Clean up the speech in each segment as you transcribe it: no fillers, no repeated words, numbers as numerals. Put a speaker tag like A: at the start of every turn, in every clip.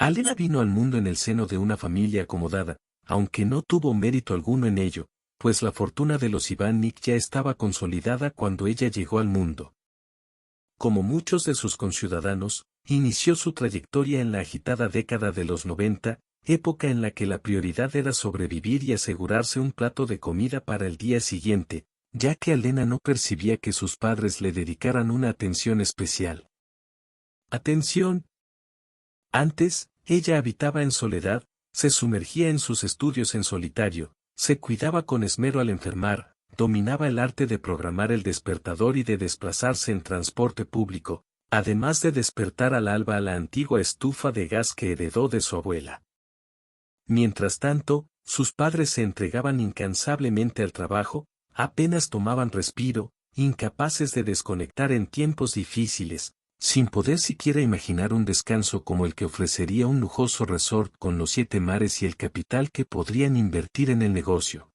A: Alena vino al mundo en el seno de una familia acomodada, aunque no tuvo mérito alguno en ello, pues la fortuna de los Ivánnik ya estaba consolidada cuando ella llegó al mundo. Como muchos de sus conciudadanos, inició su trayectoria en la agitada década de los 90, época en la que la prioridad era sobrevivir y asegurarse un plato de comida para el día siguiente, ya que Alena no percibía que sus padres le dedicaran una atención especial. Atención. Antes, ella habitaba en soledad, se sumergía en sus estudios en solitario, se cuidaba con esmero al enfermar, dominaba el arte de programar el despertador y de desplazarse en transporte público, además de despertar al alba a la antigua estufa de gas que heredó de su abuela. Mientras tanto, sus padres se entregaban incansablemente al trabajo, apenas tomaban respiro, incapaces de desconectar en tiempos difíciles, sin poder siquiera imaginar un descanso como el que ofrecería un lujoso resort con los 7 mares y el capital que podrían invertir en el negocio.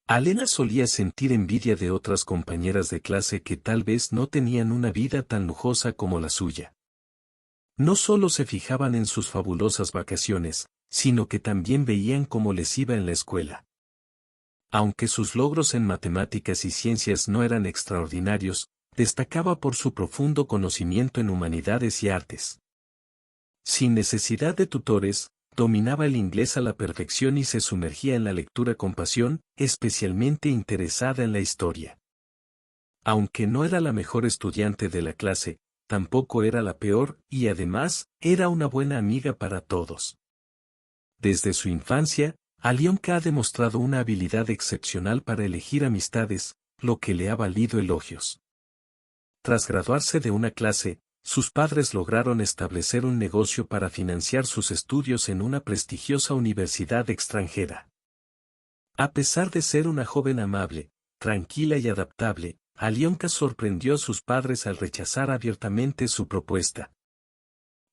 A: Alena solía sentir envidia de otras compañeras de clase que tal vez no tenían una vida tan lujosa como la suya. No solo se fijaban en sus fabulosas vacaciones, sino que también veían cómo les iba en la escuela. Aunque sus logros en matemáticas y ciencias no eran extraordinarios, destacaba por su profundo conocimiento en humanidades y artes. Sin necesidad de tutores, dominaba el inglés a la perfección y se sumergía en la lectura con pasión, especialmente interesada en la historia. Aunque no era la mejor estudiante de la clase, tampoco era la peor, y además, era una buena amiga para todos. Desde su infancia, Alyonka ha demostrado una habilidad excepcional para elegir amistades, lo que le ha valido elogios. Tras graduarse de una clase, sus padres lograron establecer un negocio para financiar sus estudios en una prestigiosa universidad extranjera. A pesar de ser una joven amable, tranquila y adaptable, Alyonka sorprendió a sus padres al rechazar abiertamente su propuesta.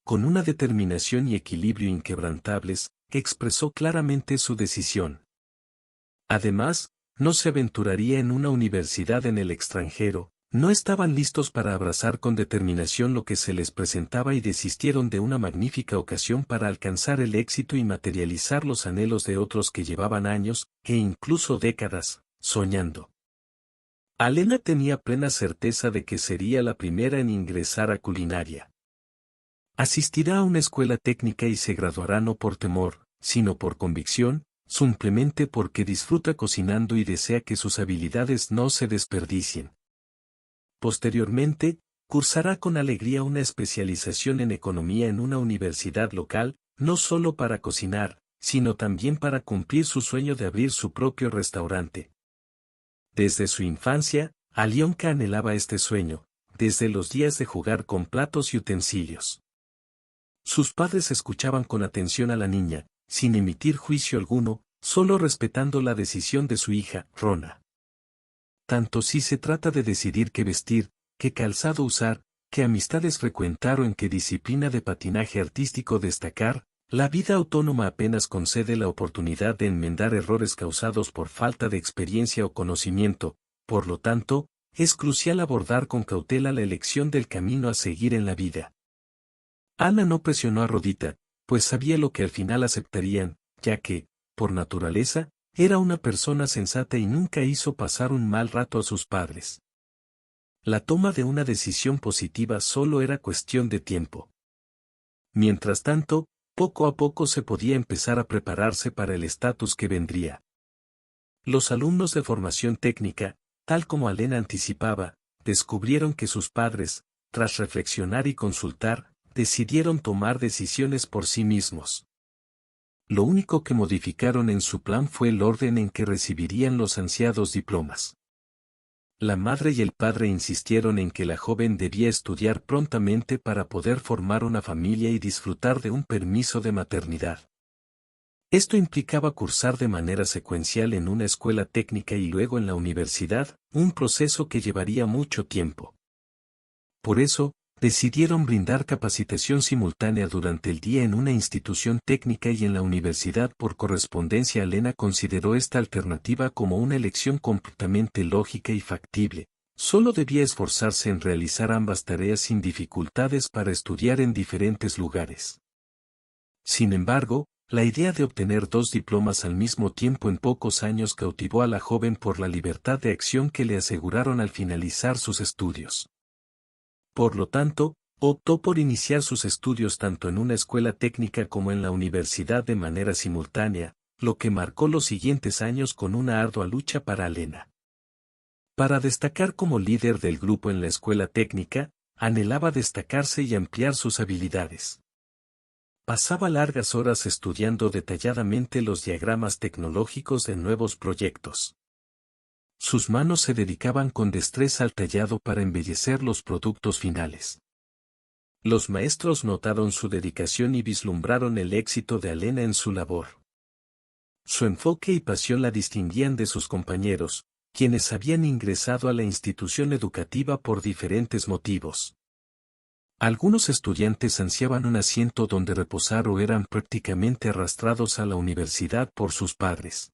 A: Con una determinación y equilibrio inquebrantables, expresó claramente su decisión. Además, no se aventuraría en una universidad en el extranjero, no estaban listos para abrazar con determinación lo que se les presentaba y desistieron de una magnífica ocasión para alcanzar el éxito y materializar los anhelos de otros que llevaban años, e incluso décadas, soñando. Alena tenía plena certeza de que sería la primera en ingresar a culinaria. Asistirá a una escuela técnica y se graduará no por temor, sino por convicción, simplemente porque disfruta cocinando y desea que sus habilidades no se desperdicien. Posteriormente, cursará con alegría una especialización en economía en una universidad local, no solo para cocinar, sino también para cumplir su sueño de abrir su propio restaurante. Desde su infancia, Alyonka anhelaba este sueño, desde los días de jugar con platos y utensilios. Sus padres escuchaban con atención a la niña, sin emitir juicio alguno, solo respetando la decisión de su hija, Rona. Tanto si se trata de decidir qué vestir, qué calzado usar, qué amistades frecuentar o en qué disciplina de patinaje artístico destacar, la vida autónoma apenas concede la oportunidad de enmendar errores causados por falta de experiencia o conocimiento, por lo tanto, es crucial abordar con cautela la elección del camino a seguir en la vida. Ana no presionó a Rodita, pues sabía lo que al final aceptarían, ya que, por naturaleza, era una persona sensata y nunca hizo pasar un mal rato a sus padres. La toma de una decisión positiva solo era cuestión de tiempo. Mientras tanto, poco a poco se podía empezar a prepararse para el estatus que vendría. Los alumnos de formación técnica, tal como Alena anticipaba, descubrieron que sus padres, tras reflexionar y consultar, decidieron tomar decisiones por sí mismos. Lo único que modificaron en su plan fue el orden en que recibirían los ansiados diplomas. La madre y el padre insistieron en que la joven debía estudiar prontamente para poder formar una familia y disfrutar de un permiso de maternidad. Esto implicaba cursar de manera secuencial en una escuela técnica y luego en la universidad, un proceso que llevaría mucho tiempo. Por eso, decidieron brindar capacitación simultánea durante el día en una institución técnica y en la universidad por correspondencia. Alena consideró esta alternativa como una elección completamente lógica y factible. Solo debía esforzarse en realizar ambas tareas sin dificultades para estudiar en diferentes lugares. Sin embargo, la idea de obtener 2 diplomas al mismo tiempo en pocos años cautivó a la joven por la libertad de acción que le aseguraron al finalizar sus estudios. Por lo tanto, optó por iniciar sus estudios tanto en una escuela técnica como en la universidad de manera simultánea, lo que marcó los siguientes años con una ardua lucha para Alena. Para destacar como líder del grupo en la escuela técnica, anhelaba destacarse y ampliar sus habilidades. Pasaba largas horas estudiando detalladamente los diagramas tecnológicos de nuevos proyectos. Sus manos se dedicaban con destreza al tallado para embellecer los productos finales. Los maestros notaron su dedicación y vislumbraron el éxito de Alena en su labor. Su enfoque y pasión la distinguían de sus compañeros, quienes habían ingresado a la institución educativa por diferentes motivos. Algunos estudiantes ansiaban un asiento donde reposar o eran prácticamente arrastrados a la universidad por sus padres.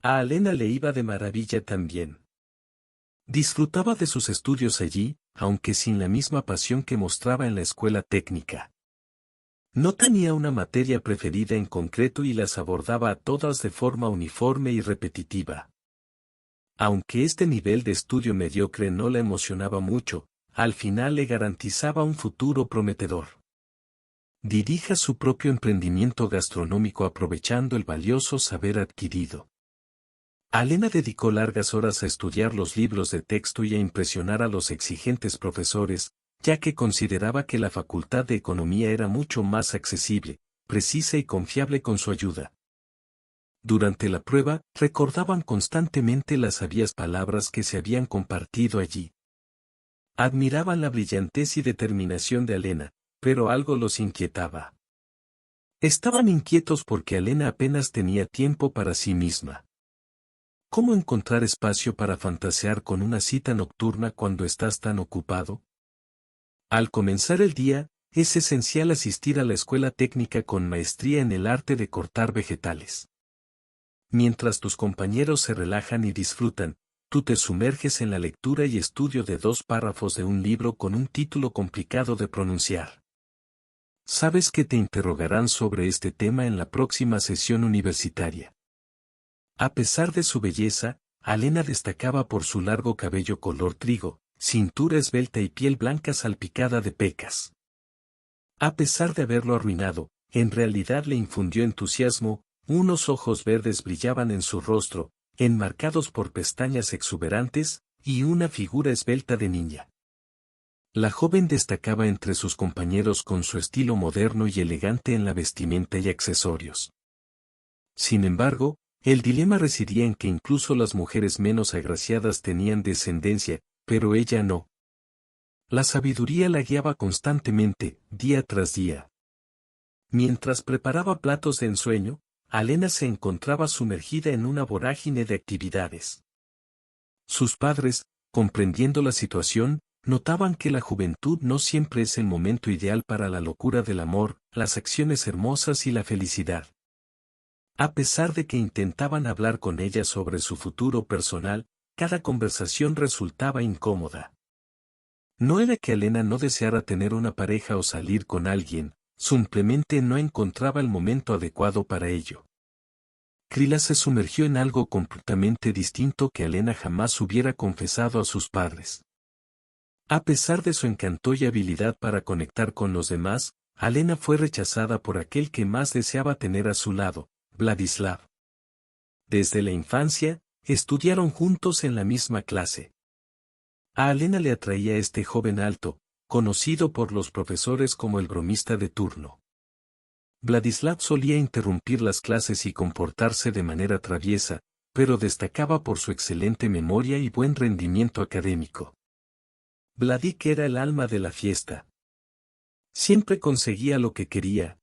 A: A Alena le iba de maravilla también. Disfrutaba de sus estudios allí, aunque sin la misma pasión que mostraba en la escuela técnica. No tenía una materia preferida en concreto y las abordaba a todas de forma uniforme y repetitiva. Aunque este nivel de estudio mediocre no la emocionaba mucho, al final le garantizaba un futuro prometedor. Dirija su propio emprendimiento gastronómico aprovechando el valioso saber adquirido. Alena dedicó largas horas a estudiar los libros de texto y a impresionar a los exigentes profesores, ya que consideraba que la Facultad de Economía era mucho más accesible, precisa y confiable con su ayuda. Durante la prueba, recordaban constantemente las sabias palabras que se habían compartido allí. Admiraban la brillantez y determinación de Alena, pero algo los inquietaba. Estaban inquietos porque Alena apenas tenía tiempo para sí misma. ¿Cómo encontrar espacio para fantasear con una cita nocturna cuando estás tan ocupado? Al comenzar el día, es esencial asistir a la escuela técnica con maestría en el arte de cortar vegetales. Mientras tus compañeros se relajan y disfrutan, tú te sumerges en la lectura y estudio de 2 párrafos de un libro con un título complicado de pronunciar. Sabes que te interrogarán sobre este tema en la próxima sesión universitaria. A pesar de su belleza, Alena destacaba por su largo cabello color trigo, cintura esbelta y piel blanca salpicada de pecas. A pesar de haberlo arruinado, en realidad le infundió entusiasmo, unos ojos verdes brillaban en su rostro, enmarcados por pestañas exuberantes, y una figura esbelta de niña. La joven destacaba entre sus compañeros con su estilo moderno y elegante en la vestimenta y accesorios. Sin embargo, el dilema residía en que incluso las mujeres menos agraciadas tenían descendencia, pero ella no. La sabiduría la guiaba constantemente, día tras día. Mientras preparaba platos de ensueño, Alena se encontraba sumergida en una vorágine de actividades. Sus padres, comprendiendo la situación, notaban que la juventud no siempre es el momento ideal para la locura del amor, las acciones hermosas y la felicidad. A pesar de que intentaban hablar con ella sobre su futuro personal, cada conversación resultaba incómoda. No era que Alena no deseara tener una pareja o salir con alguien, simplemente no encontraba el momento adecuado para ello. Krila se sumergió en algo completamente distinto que Alena jamás hubiera confesado a sus padres. A pesar de su encanto y habilidad para conectar con los demás, Alena fue rechazada por aquel que más deseaba tener a su lado, Vladislav. Desde la infancia, estudiaron juntos en la misma clase. A Alena le atraía este joven alto, conocido por los profesores como el bromista de turno. Vladislav solía interrumpir las clases y comportarse de manera traviesa, pero destacaba por su excelente memoria y buen rendimiento académico. Vladik era el alma de la fiesta. Siempre conseguía lo que quería.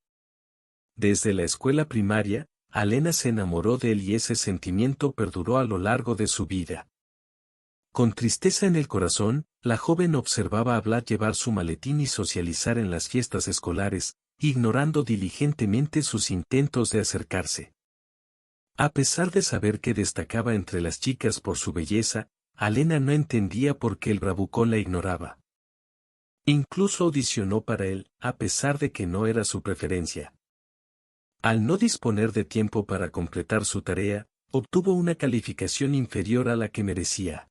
A: Desde la escuela primaria, Alena se enamoró de él y ese sentimiento perduró a lo largo de su vida. Con tristeza en el corazón, la joven observaba a Vlad llevar su maletín y socializar en las fiestas escolares, ignorando diligentemente sus intentos de acercarse. A pesar de saber que destacaba entre las chicas por su belleza, Alena no entendía por qué el bravucón la ignoraba. Incluso audicionó para él, a pesar de que no era su preferencia. Al no disponer de tiempo para completar su tarea, obtuvo una calificación inferior a la que merecía.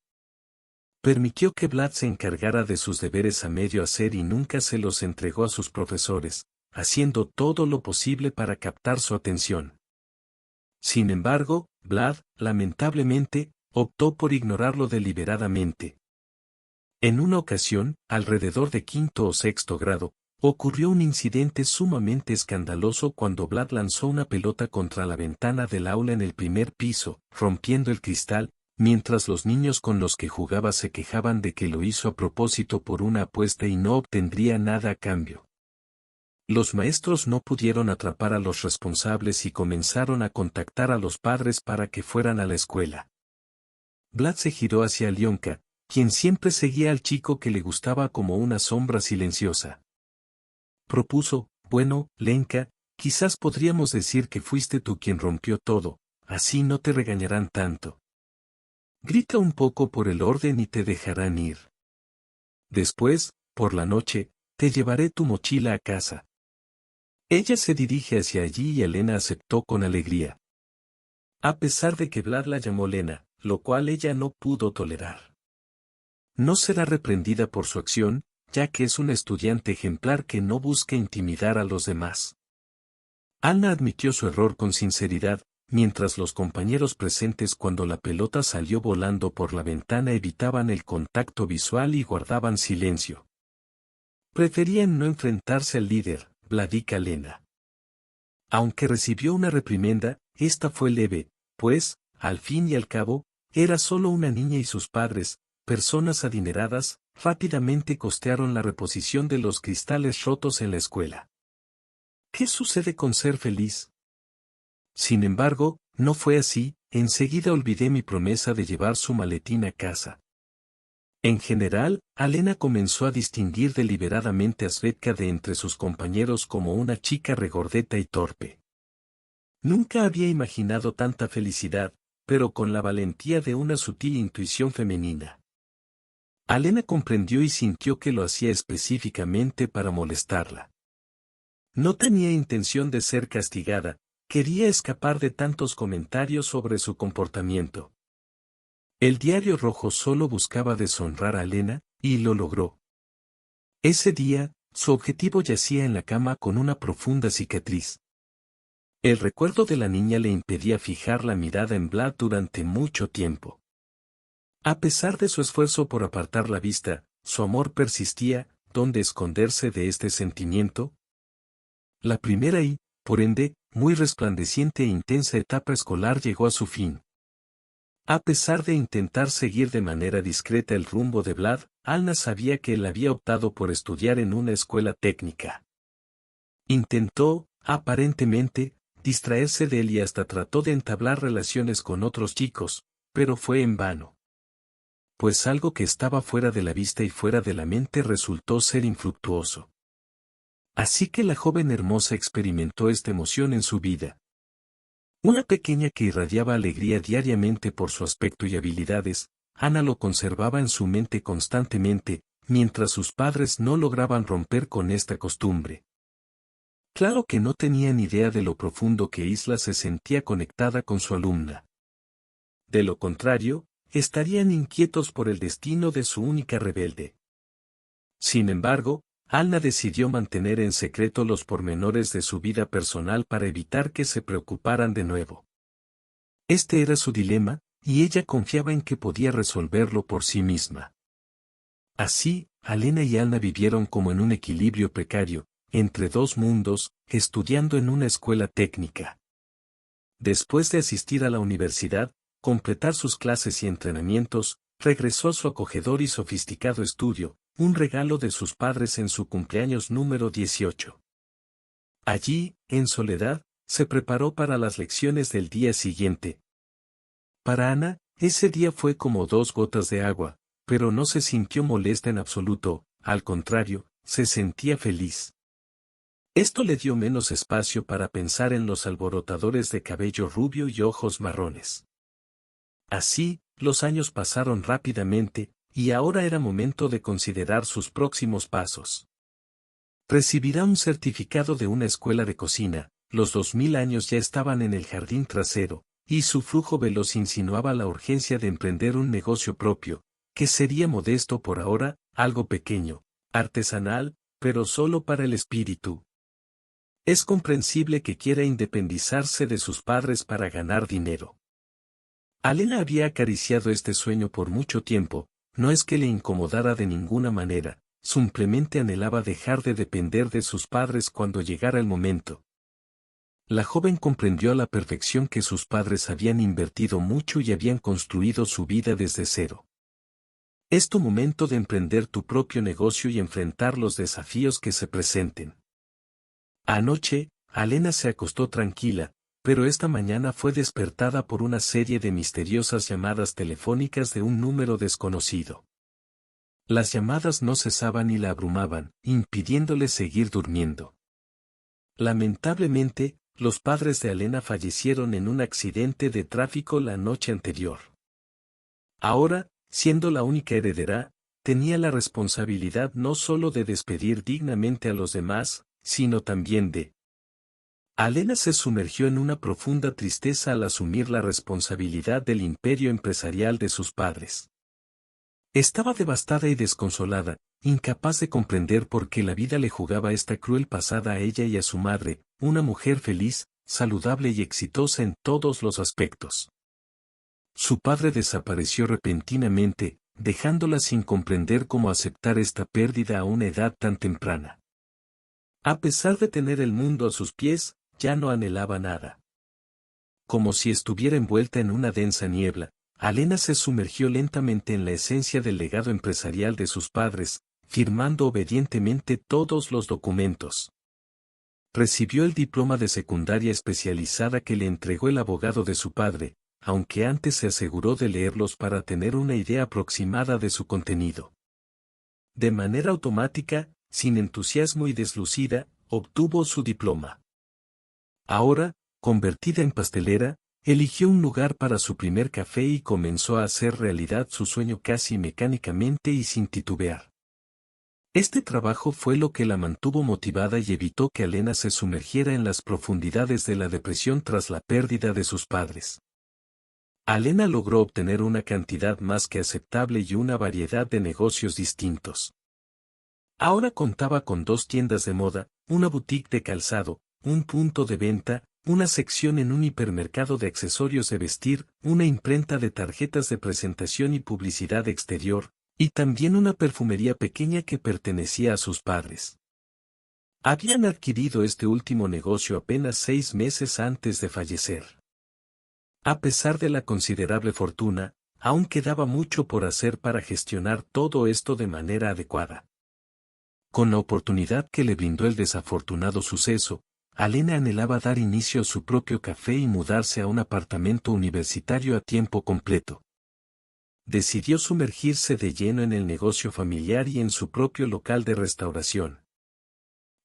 A: Permitió que Vlad se encargara de sus deberes a medio hacer y nunca se los entregó a sus profesores, haciendo todo lo posible para captar su atención. Sin embargo, Vlad, lamentablemente, optó por ignorarlo deliberadamente. En una ocasión, alrededor de quinto o sexto grado, ocurrió un incidente sumamente escandaloso cuando Vlad lanzó una pelota contra la ventana del aula en el primer piso, rompiendo el cristal, mientras los niños con los que jugaba se quejaban de que lo hizo a propósito por una apuesta y no obtendría nada a cambio. Los maestros no pudieron atrapar a los responsables y comenzaron a contactar a los padres para que fueran a la escuela. Vlad se giró hacia Alyonka, quien siempre seguía al chico que le gustaba como una sombra silenciosa. Propuso, bueno, Lenka, quizás podríamos decir que fuiste tú quien rompió todo, así no te regañarán tanto. Grita un poco por el orden y te dejarán ir. Después, por la noche, te llevaré tu mochila a casa. Ella se dirige hacia allí y Elena aceptó con alegría. A pesar de que Vlad la llamó Lena, lo cual ella no pudo tolerar. No será reprendida por su acción, ya que es un estudiante ejemplar que no busca intimidar a los demás. Anna admitió su error con sinceridad, mientras los compañeros presentes cuando la pelota salió volando por la ventana evitaban el contacto visual y guardaban silencio. Preferían no enfrentarse al líder, Vladika Lena. Aunque recibió una reprimenda, esta fue leve, pues, al fin y al cabo, era solo una niña y sus padres, personas adineradas, rápidamente costearon la reposición de los cristales rotos en la escuela. ¿Qué sucede con ser feliz? Sin embargo, no fue así, enseguida olvidé mi promesa de llevar su maletín a casa. En general, Alena comenzó a distinguir deliberadamente a Svetka de entre sus compañeros como una chica regordeta y torpe. Nunca había imaginado tanta felicidad, pero con la valentía de una sutil intuición femenina. Alena comprendió y sintió que lo hacía específicamente para molestarla. No tenía intención de ser castigada, quería escapar de tantos comentarios sobre su comportamiento. El Diario Rojo solo buscaba deshonrar a Alena, y lo logró. Ese día, su objetivo yacía en la cama con una profunda cicatriz. El recuerdo de la niña le impedía fijar la mirada en Vlad durante mucho tiempo. A pesar de su esfuerzo por apartar la vista, su amor persistía. ¿Dónde esconderse de este sentimiento? La primera y, por ende, muy resplandeciente e intensa etapa escolar llegó a su fin. A pesar de intentar seguir de manera discreta el rumbo de Vlad, Alna sabía que él había optado por estudiar en una escuela técnica. Intentó, aparentemente, distraerse de él y hasta trató de entablar relaciones con otros chicos, pero fue en vano. Pues algo que estaba fuera de la vista y fuera de la mente resultó ser infructuoso. Así que la joven hermosa experimentó esta emoción en su vida. Una pequeña que irradiaba alegría diariamente por su aspecto y habilidades, Ana lo conservaba en su mente constantemente, mientras sus padres no lograban romper con esta costumbre. Claro que no tenían idea de lo profundo que Isla se sentía conectada con su alumna. De lo contrario, estarían inquietos por el destino de su única rebelde. Sin embargo, Alna decidió mantener en secreto los pormenores de su vida personal para evitar que se preocuparan de nuevo. Este era su dilema, y ella confiaba en que podía resolverlo por sí misma. Así, Alena y Alna vivieron como en un equilibrio precario, entre dos mundos, estudiando en una escuela técnica. Después de asistir a la universidad, completar sus clases y entrenamientos, regresó a su acogedor y sofisticado estudio, un regalo de sus padres en su cumpleaños número 18. Allí, en soledad, se preparó para las lecciones del día siguiente. Para Ana, ese día fue como dos gotas de agua, pero no se sintió molesta en absoluto, al contrario, se sentía feliz. Esto le dio menos espacio para pensar en los alborotadores de cabello rubio y ojos marrones. Así, los años pasaron rápidamente, y ahora era momento de considerar sus próximos pasos. Recibirá un certificado de una escuela de cocina, los 2000 años ya estaban en el jardín trasero, y su flujo veloz insinuaba la urgencia de emprender un negocio propio, que sería modesto por ahora, algo pequeño, artesanal, pero solo para el espíritu. Es comprensible que quiera independizarse de sus padres para ganar dinero. Alena había acariciado este sueño por mucho tiempo, no es que le incomodara de ninguna manera, simplemente anhelaba dejar de depender de sus padres cuando llegara el momento. La joven comprendió a la perfección que sus padres habían invertido mucho y habían construido su vida desde cero. Es tu momento de emprender tu propio negocio y enfrentar los desafíos que se presenten. Anoche, Alena se acostó tranquila, pero esta mañana fue despertada por una serie de misteriosas llamadas telefónicas de un número desconocido. Las llamadas no cesaban y la abrumaban, impidiéndole seguir durmiendo. Lamentablemente, los padres de Alena fallecieron en un accidente de tráfico la noche anterior. Ahora, siendo la única heredera, tenía la responsabilidad no solo de despedir dignamente a los demás, sino también de... Alena se sumergió en una profunda tristeza al asumir la responsabilidad del imperio empresarial de sus padres. Estaba devastada y desconsolada, incapaz de comprender por qué la vida le jugaba esta cruel pasada a ella y a su madre, una mujer feliz, saludable y exitosa en todos los aspectos. Su padre desapareció repentinamente, dejándola sin comprender cómo aceptar esta pérdida a una edad tan temprana. A pesar de tener el mundo a sus pies, ya no anhelaba nada. Como si estuviera envuelta en una densa niebla, Alena se sumergió lentamente en la esencia del legado empresarial de sus padres, firmando obedientemente todos los documentos. Recibió el diploma de secundaria especializada que le entregó el abogado de su padre, aunque antes se aseguró de leerlos para tener una idea aproximada de su contenido. De manera automática, sin entusiasmo y deslucida, obtuvo su diploma. Ahora, convertida en pastelera, eligió un lugar para su primer café y comenzó a hacer realidad su sueño casi mecánicamente y sin titubear. Este trabajo fue lo que la mantuvo motivada y evitó que Alena se sumergiera en las profundidades de la depresión tras la pérdida de sus padres. Alena logró obtener una cantidad más que aceptable y una variedad de negocios distintos. Ahora contaba con 2 tiendas de moda, una boutique de calzado, un punto de venta, una sección en un hipermercado de accesorios de vestir, una imprenta de tarjetas de presentación y publicidad exterior, y también una perfumería pequeña que pertenecía a sus padres. Habían adquirido este último negocio apenas 6 meses antes de fallecer. A pesar de la considerable fortuna, aún quedaba mucho por hacer para gestionar todo esto de manera adecuada. Con la oportunidad que le brindó el desafortunado suceso, Alena anhelaba dar inicio a su propio café y mudarse a un apartamento universitario a tiempo completo. Decidió sumergirse de lleno en el negocio familiar y en su propio local de restauración.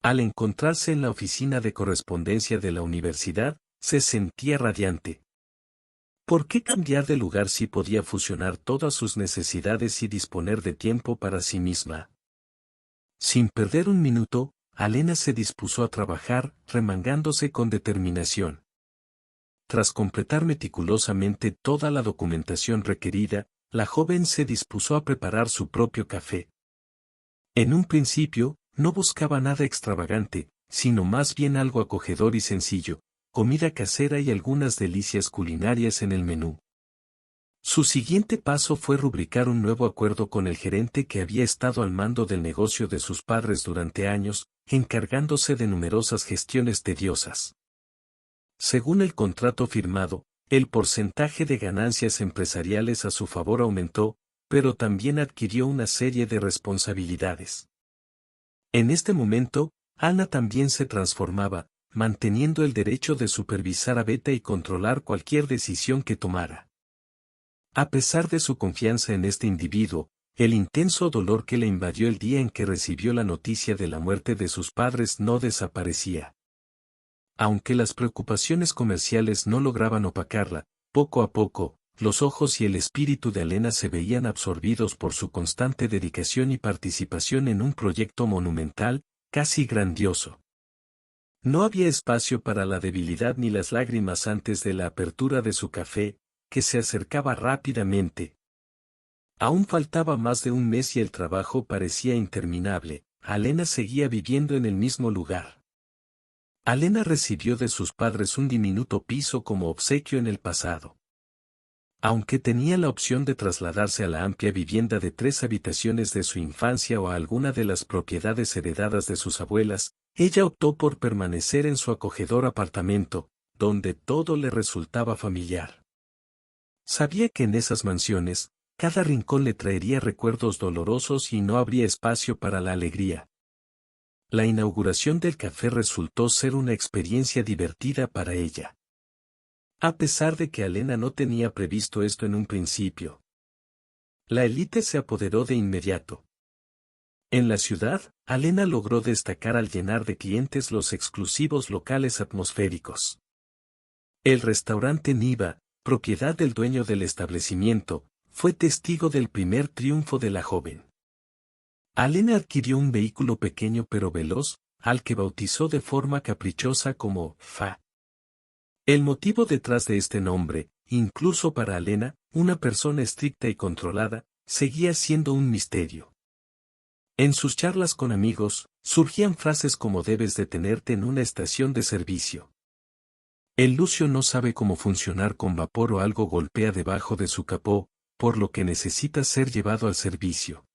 A: Al encontrarse en la oficina de correspondencia de la universidad, se sentía radiante. ¿Por qué cambiar de lugar si podía fusionar todas sus necesidades y disponer de tiempo para sí misma? Sin perder un minuto, Alena se dispuso a trabajar, remangándose con determinación. Tras completar meticulosamente toda la documentación requerida, la joven se dispuso a preparar su propio café. En un principio, no buscaba nada extravagante, sino más bien algo acogedor y sencillo, comida casera y algunas delicias culinarias en el menú. Su siguiente paso fue rubricar un nuevo acuerdo con el gerente que había estado al mando del negocio de sus padres durante años, encargándose de numerosas gestiones tediosas. Según el contrato firmado, el porcentaje de ganancias empresariales a su favor aumentó, pero también adquirió una serie de responsabilidades. En este momento, Ana también se transformaba, manteniendo el derecho de supervisar a Beta y controlar cualquier decisión que tomara. A pesar de su confianza en este individuo, el intenso dolor que le invadió el día en que recibió la noticia de la muerte de sus padres no desaparecía. Aunque las preocupaciones comerciales no lograban opacarla, poco a poco, los ojos y el espíritu de Alena se veían absorbidos por su constante dedicación y participación en un proyecto monumental, casi grandioso. No había espacio para la debilidad ni las lágrimas antes de la apertura de su café, que se acercaba rápidamente. Aún faltaba más de un mes y el trabajo parecía interminable. Alena seguía viviendo en el mismo lugar. Alena recibió de sus padres un diminuto piso como obsequio en el pasado. Aunque tenía la opción de trasladarse a la amplia vivienda de 3 habitaciones de su infancia o a alguna de las propiedades heredadas de sus abuelas, ella optó por permanecer en su acogedor apartamento, donde todo le resultaba familiar. Sabía que en esas mansiones, cada rincón le traería recuerdos dolorosos y no habría espacio para la alegría. La inauguración del café resultó ser una experiencia divertida para ella. A pesar de que Alena no tenía previsto esto en un principio. La élite se apoderó de inmediato. En la ciudad, Alena logró destacar al llenar de clientes los exclusivos locales atmosféricos. El restaurante Niva, propiedad del dueño del establecimiento, fue testigo del primer triunfo de la joven. Alena adquirió un vehículo pequeño pero veloz, al que bautizó de forma caprichosa como Fa. El motivo detrás de este nombre, incluso para Alena, una persona estricta y controlada, seguía siendo un misterio. En sus charlas con amigos, surgían frases como debes detenerte en una estación de servicio. El Lucio no sabe cómo funcionar con vapor o algo golpea debajo de su capó, por lo que necesita ser llevado al servicio.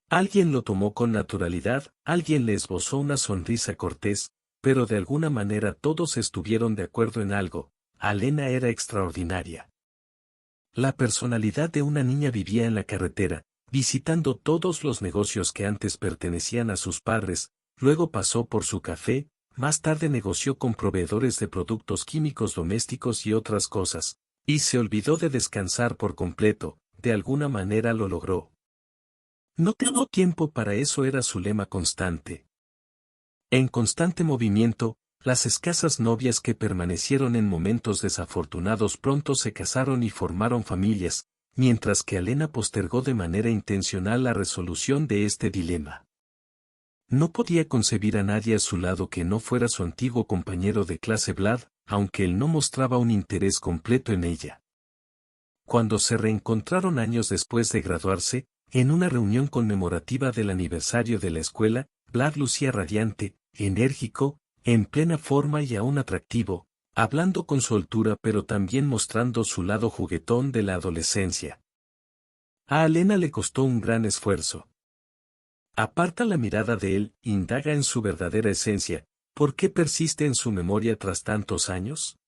A: Alguien lo tomó con naturalidad, alguien le esbozó una sonrisa cortés, pero de alguna manera todos estuvieron de acuerdo en algo: Alena era extraordinaria. La personalidad de una niña vivía en la carretera, visitando todos los negocios que antes pertenecían a sus padres, luego pasó por su café, más tarde negoció con proveedores de productos químicos domésticos y otras cosas, y se olvidó de descansar por completo. De alguna manera lo logró. No tengo tiempo para eso era su lema constante. En constante movimiento, las escasas novias que permanecieron en momentos desafortunados pronto se casaron y formaron familias, mientras que Alena postergó de manera intencional la resolución de este dilema. No podía concebir a nadie a su lado que no fuera su antiguo compañero de clase Vlad, aunque él no mostraba un interés completo en ella. Cuando se reencontraron años después de graduarse, en una reunión conmemorativa del aniversario de la escuela, Vlad lucía radiante, enérgico, en plena forma y aún atractivo, hablando con soltura pero también mostrando su lado juguetón de la adolescencia. A Alena le costó un gran esfuerzo. Aparta la mirada de él, indaga en su verdadera esencia, ¿por qué persiste en su memoria tras tantos años?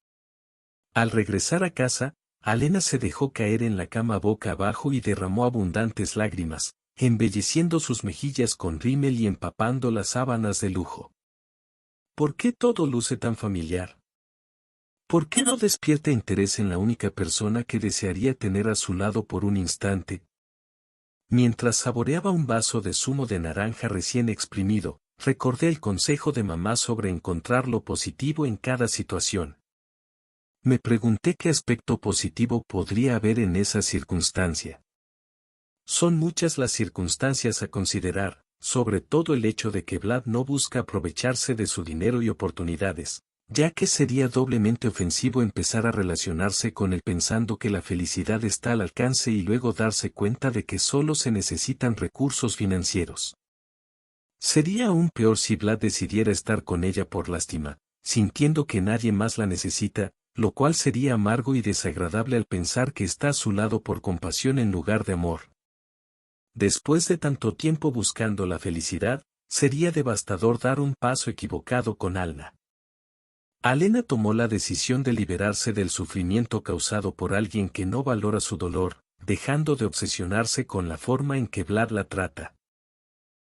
A: Al regresar a casa, Alena se dejó caer en la cama boca abajo y derramó abundantes lágrimas, embelleciendo sus mejillas con rímel y empapando las sábanas de lujo. ¿Por qué todo luce tan familiar? ¿Por qué no despierta interés en la única persona que desearía tener a su lado por un instante? Mientras saboreaba un vaso de zumo de naranja recién exprimido, recordé el consejo de mamá sobre encontrar lo positivo en cada situación. Me pregunté qué aspecto positivo podría haber en esa circunstancia. Son muchas las circunstancias a considerar, sobre todo el hecho de que Vlad no busca aprovecharse de su dinero y oportunidades, ya que sería doblemente ofensivo empezar a relacionarse con él pensando que la felicidad está al alcance y luego darse cuenta de que solo se necesitan recursos financieros. Sería aún peor si Vlad decidiera estar con ella por lástima, sintiendo que nadie más la necesita, lo cual sería amargo y desagradable al pensar que está a su lado por compasión en lugar de amor. Después de tanto tiempo buscando la felicidad, sería devastador dar un paso equivocado con Alna. Alena tomó la decisión de liberarse del sufrimiento causado por alguien que no valora su dolor, dejando de obsesionarse con la forma en que Vlad la trata.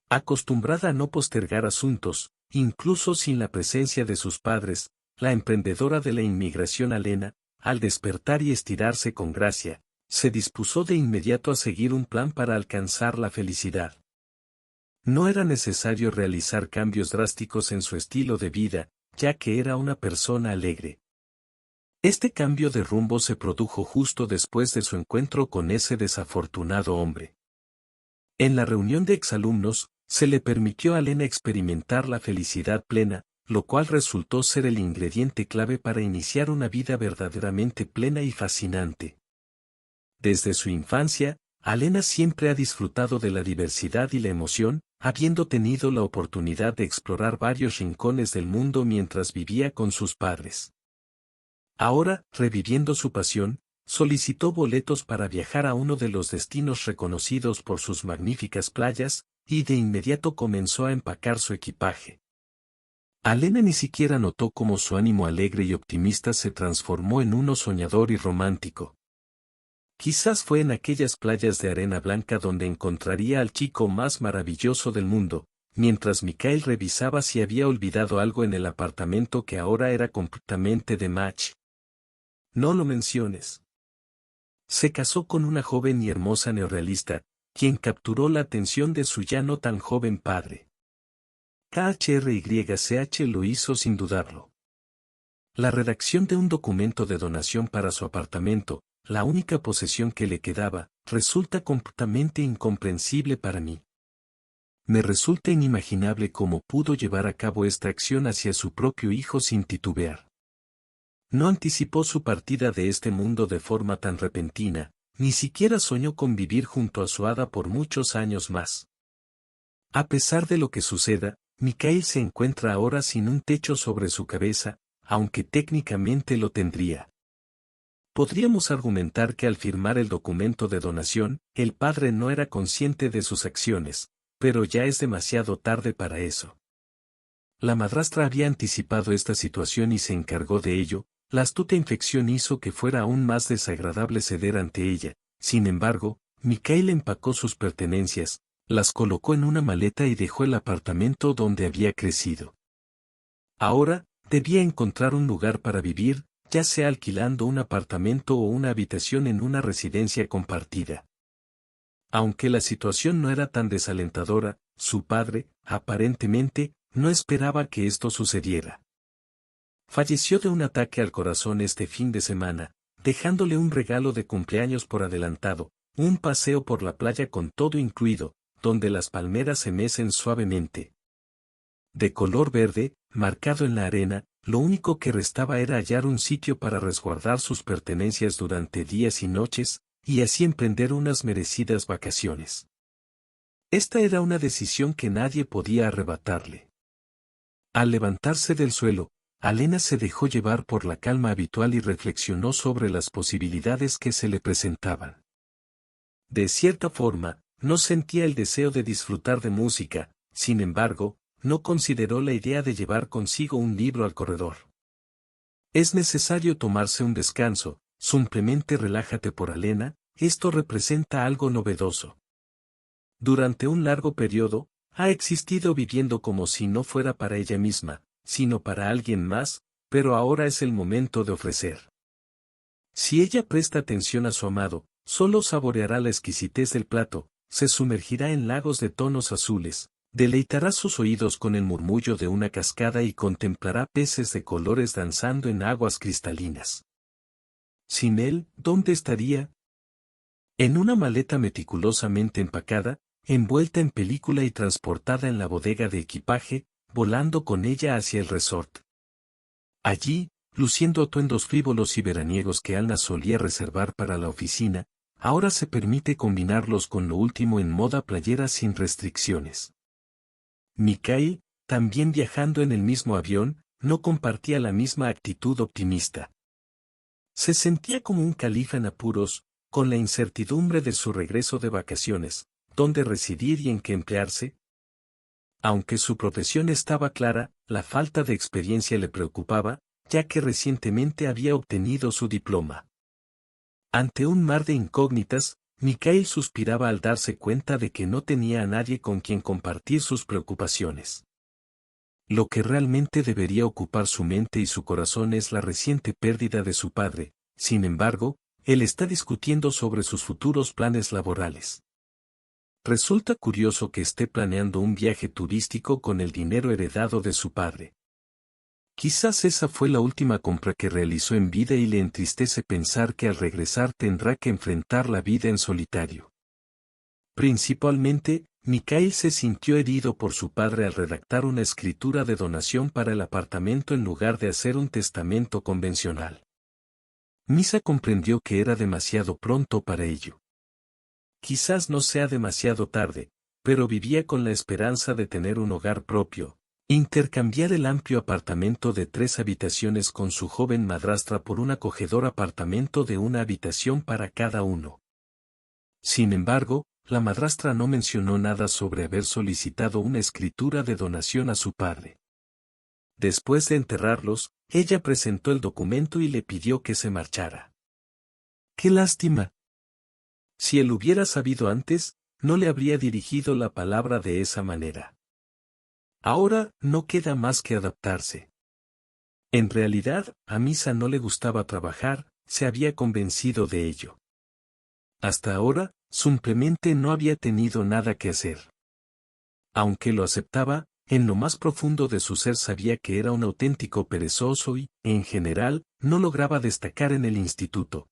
A: Acostumbrada a no postergar asuntos, incluso sin la presencia de sus padres, la emprendedora de la inmigración Alena, al despertar y estirarse con gracia, se dispuso de inmediato a seguir un plan para alcanzar la felicidad. No era necesario realizar cambios drásticos en su estilo de vida, ya que era una persona alegre. Este cambio de rumbo se produjo justo después de su encuentro con ese desafortunado hombre. En la reunión de exalumnos, se le permitió a Alena experimentar la felicidad plena, lo cual resultó ser el ingrediente clave para iniciar una vida verdaderamente plena y fascinante. Desde su infancia, Alena siempre ha disfrutado de la diversidad y la emoción, habiendo tenido la oportunidad de explorar varios rincones del mundo mientras vivía con sus padres. Ahora, reviviendo su pasión, solicitó boletos para viajar a uno de los destinos reconocidos por sus magníficas playas, y de inmediato comenzó a empacar su equipaje. Alena ni siquiera notó cómo su ánimo alegre y optimista se transformó en uno soñador y romántico. Quizás fue en aquellas playas de arena blanca donde encontraría al chico más maravilloso del mundo, mientras Mikhail revisaba si había olvidado algo en el apartamento que ahora era completamente de match. No lo menciones. Se casó con una joven y hermosa neorrealista, quien capturó la atención de su ya no tan joven padre. KHRYCH lo hizo sin dudarlo. La redacción de un documento de donación para su apartamento, la única posesión que le quedaba, resulta completamente incomprensible para mí. Me resulta inimaginable cómo pudo llevar a cabo esta acción hacia su propio hijo sin titubear. No anticipó su partida de este mundo de forma tan repentina, ni siquiera soñó con vivir junto a su hada por muchos años más. A pesar de lo que suceda, Mikhail se encuentra ahora sin un techo sobre su cabeza, aunque técnicamente lo tendría. Podríamos argumentar que al firmar el documento de donación, el padre no era consciente de sus acciones, pero ya es demasiado tarde para eso. La madrastra había anticipado esta situación y se encargó de ello. La astuta infección hizo que fuera aún más desagradable ceder ante ella. Sin embargo, Mikhail empacó sus pertenencias, las colocó en una maleta y dejó el apartamento donde había crecido. Ahora, debía encontrar un lugar para vivir, ya sea alquilando un apartamento o una habitación en una residencia compartida. Aunque la situación no era tan desalentadora, su padre, aparentemente, no esperaba que esto sucediera. Falleció de un ataque al corazón este fin de semana, dejándole un regalo de cumpleaños por adelantado, un paseo por la playa con todo incluido, donde las palmeras se mecen suavemente. De color verde, marcado en la arena, lo único que restaba era hallar un sitio para resguardar sus pertenencias durante días y noches, y así emprender unas merecidas vacaciones. Esta era una decisión que nadie podía arrebatarle. Al levantarse del suelo, Alena se dejó llevar por la calma habitual y reflexionó sobre las posibilidades que se le presentaban. De cierta forma, no sentía el deseo de disfrutar de música, sin embargo, no consideró la idea de llevar consigo un libro al corredor. Es necesario tomarse un descanso, simplemente relájate por Alena, esto representa algo novedoso. Durante un largo periodo, ha existido viviendo como si no fuera para ella misma, sino para alguien más, pero ahora es el momento de ofrecer. Si ella presta atención a su amado, solo saboreará la exquisitez del plato, se sumergirá en lagos de tonos azules, deleitará sus oídos con el murmullo de una cascada y contemplará peces de colores danzando en aguas cristalinas. Sin él, ¿dónde estaría? En una maleta meticulosamente empacada, envuelta en película y transportada en la bodega de equipaje, volando con ella hacia el resort. Allí, luciendo atuendos frívolos y veraniegos que Alna solía reservar para la oficina, ahora se permite combinarlos con lo último en moda playera sin restricciones. Mikhail, también viajando en el mismo avión, no compartía la misma actitud optimista. Se sentía como un califa en apuros, con la incertidumbre de su regreso de vacaciones, dónde residir y en qué emplearse. Aunque su profesión estaba clara, la falta de experiencia le preocupaba, ya que recientemente había obtenido su diploma. Ante un mar de incógnitas, Mikhail suspiraba al darse cuenta de que no tenía a nadie con quien compartir sus preocupaciones. Lo que realmente debería ocupar su mente y su corazón es la reciente pérdida de su padre. Sin embargo, él está discutiendo sobre sus futuros planes laborales. Resulta curioso que esté planeando un viaje turístico con el dinero heredado de su padre. Quizás esa fue la última compra que realizó en vida y le entristece pensar que al regresar tendrá que enfrentar la vida en solitario. Principalmente, Mikhail se sintió herido por su padre al redactar una escritura de donación para el apartamento en lugar de hacer un testamento convencional. Misa comprendió que era demasiado pronto para ello. Quizás no sea demasiado tarde, pero vivía con la esperanza de tener un hogar propio, intercambiar el amplio apartamento de 3 habitaciones con su joven madrastra por un acogedor apartamento de 1 habitación para cada uno. Sin embargo, la madrastra no mencionó nada sobre haber solicitado una escritura de donación a su padre. Después de enterrarlos, ella presentó el documento y le pidió que se marchara. ¡Qué lástima! Si él hubiera sabido antes, no le habría dirigido la palabra de esa manera. Ahora, no queda más que adaptarse. En realidad, a Misa no le gustaba trabajar, se había convencido de ello. Hasta ahora, simplemente no había tenido nada que hacer. Aunque lo aceptaba, en lo más profundo de su ser sabía que era un auténtico perezoso y, en general, no lograba destacar en el instituto.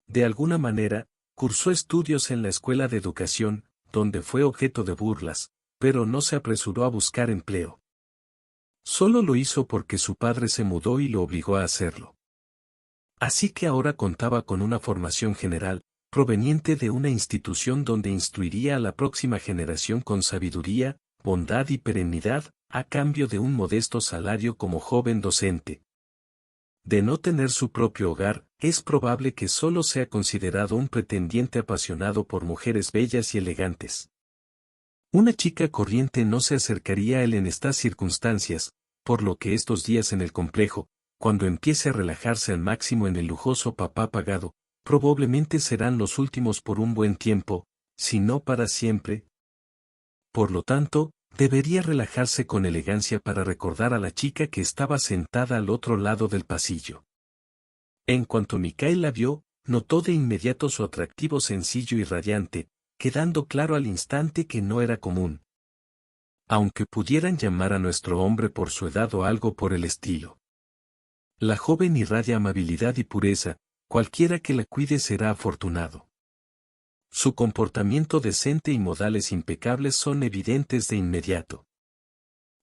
A: De alguna manera, cursó estudios en la escuela de educación, donde fue objeto de burlas, pero no se apresuró a buscar empleo. Solo lo hizo porque su padre se mudó y lo obligó a hacerlo. Así que ahora contaba con una formación general, proveniente de una institución donde instruiría a la próxima generación con sabiduría, bondad y perennidad, a cambio de un modesto salario como joven docente. De no tener su propio hogar, es probable que solo sea considerado un pretendiente apasionado por mujeres bellas y elegantes. Una chica corriente no se acercaría a él en estas circunstancias, por lo que estos días en el complejo, cuando empiece a relajarse al máximo en el lujoso papá pagado, probablemente serán los últimos por un buen tiempo, si no para siempre. Por lo tanto, debería relajarse con elegancia para recordar a la chica que estaba sentada al otro lado del pasillo. En cuanto Mikhail la vio, notó de inmediato su atractivo sencillo y radiante, quedando claro al instante que no era común. Aunque pudieran llamar a nuestro hombre por su edad o algo por el estilo. La joven irradia amabilidad y pureza, cualquiera que la cuide será afortunado. Su comportamiento decente y modales impecables son evidentes de inmediato.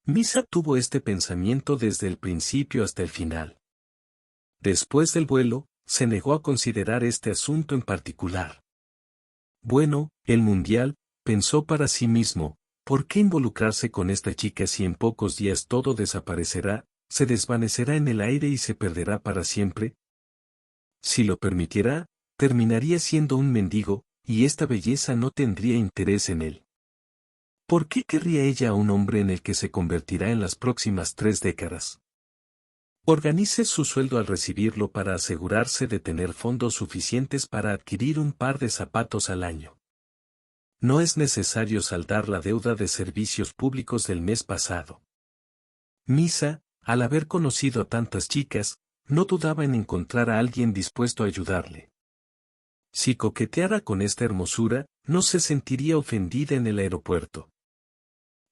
A: Misa tuvo este pensamiento desde el principio hasta el final. Después del vuelo, se negó a considerar este asunto en particular. Bueno, el mundial, pensó para sí mismo, ¿por qué involucrarse con esta chica si en pocos días todo desaparecerá, se desvanecerá en el aire y se perderá para siempre? Si lo permitiera, terminaría siendo un mendigo, y esta belleza no tendría interés en él. ¿Por qué querría ella a un hombre en el que se convertirá en las próximas 3 décadas? Organice su sueldo al recibirlo para asegurarse de tener fondos suficientes para adquirir un par de zapatos al año. No es necesario saldar la deuda de servicios públicos del mes pasado. Misa, al haber conocido a tantas chicas, no dudaba en encontrar a alguien dispuesto a ayudarle. Si coqueteara con esta hermosura, no se sentiría ofendida en el aeropuerto.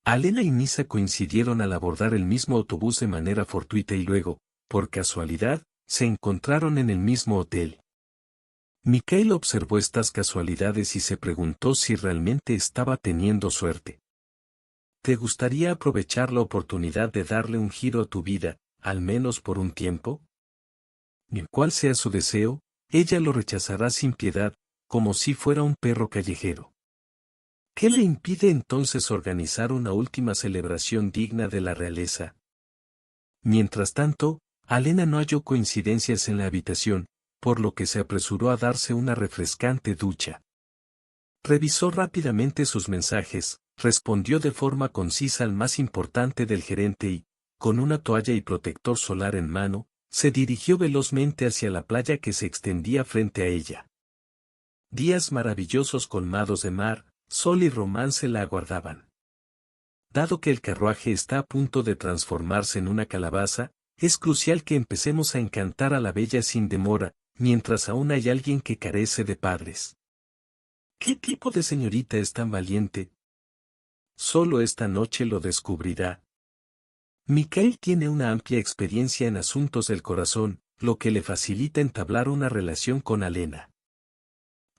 A: Alena y Misa coincidieron al abordar el mismo autobús de manera fortuita y luego, por casualidad, se encontraron en el mismo hotel. Mikhail observó estas casualidades y se preguntó si realmente estaba teniendo suerte. ¿Te gustaría aprovechar la oportunidad de darle un giro a tu vida, al menos por un tiempo? Ni cual sea su deseo, ella lo rechazará sin piedad, como si fuera un perro callejero. ¿Qué le impide entonces organizar una última celebración digna de la realeza? Mientras tanto, Alena no halló coincidencias en la habitación, por lo que se apresuró a darse una refrescante ducha. Revisó rápidamente sus mensajes, respondió de forma concisa al más importante del gerente y, con una toalla y protector solar en mano, se dirigió velozmente hacia la playa que se extendía frente a ella. Días maravillosos colmados de mar, sol y romance la aguardaban. Dado que el carruaje está a punto de transformarse en una calabaza, es crucial que empecemos a encantar a la bella sin demora, mientras aún hay alguien que carece de padres. ¿Qué tipo de señorita es tan valiente? Solo esta noche lo descubrirá. Mikhail tiene una amplia experiencia en asuntos del corazón, lo que le facilita entablar una relación con Alena.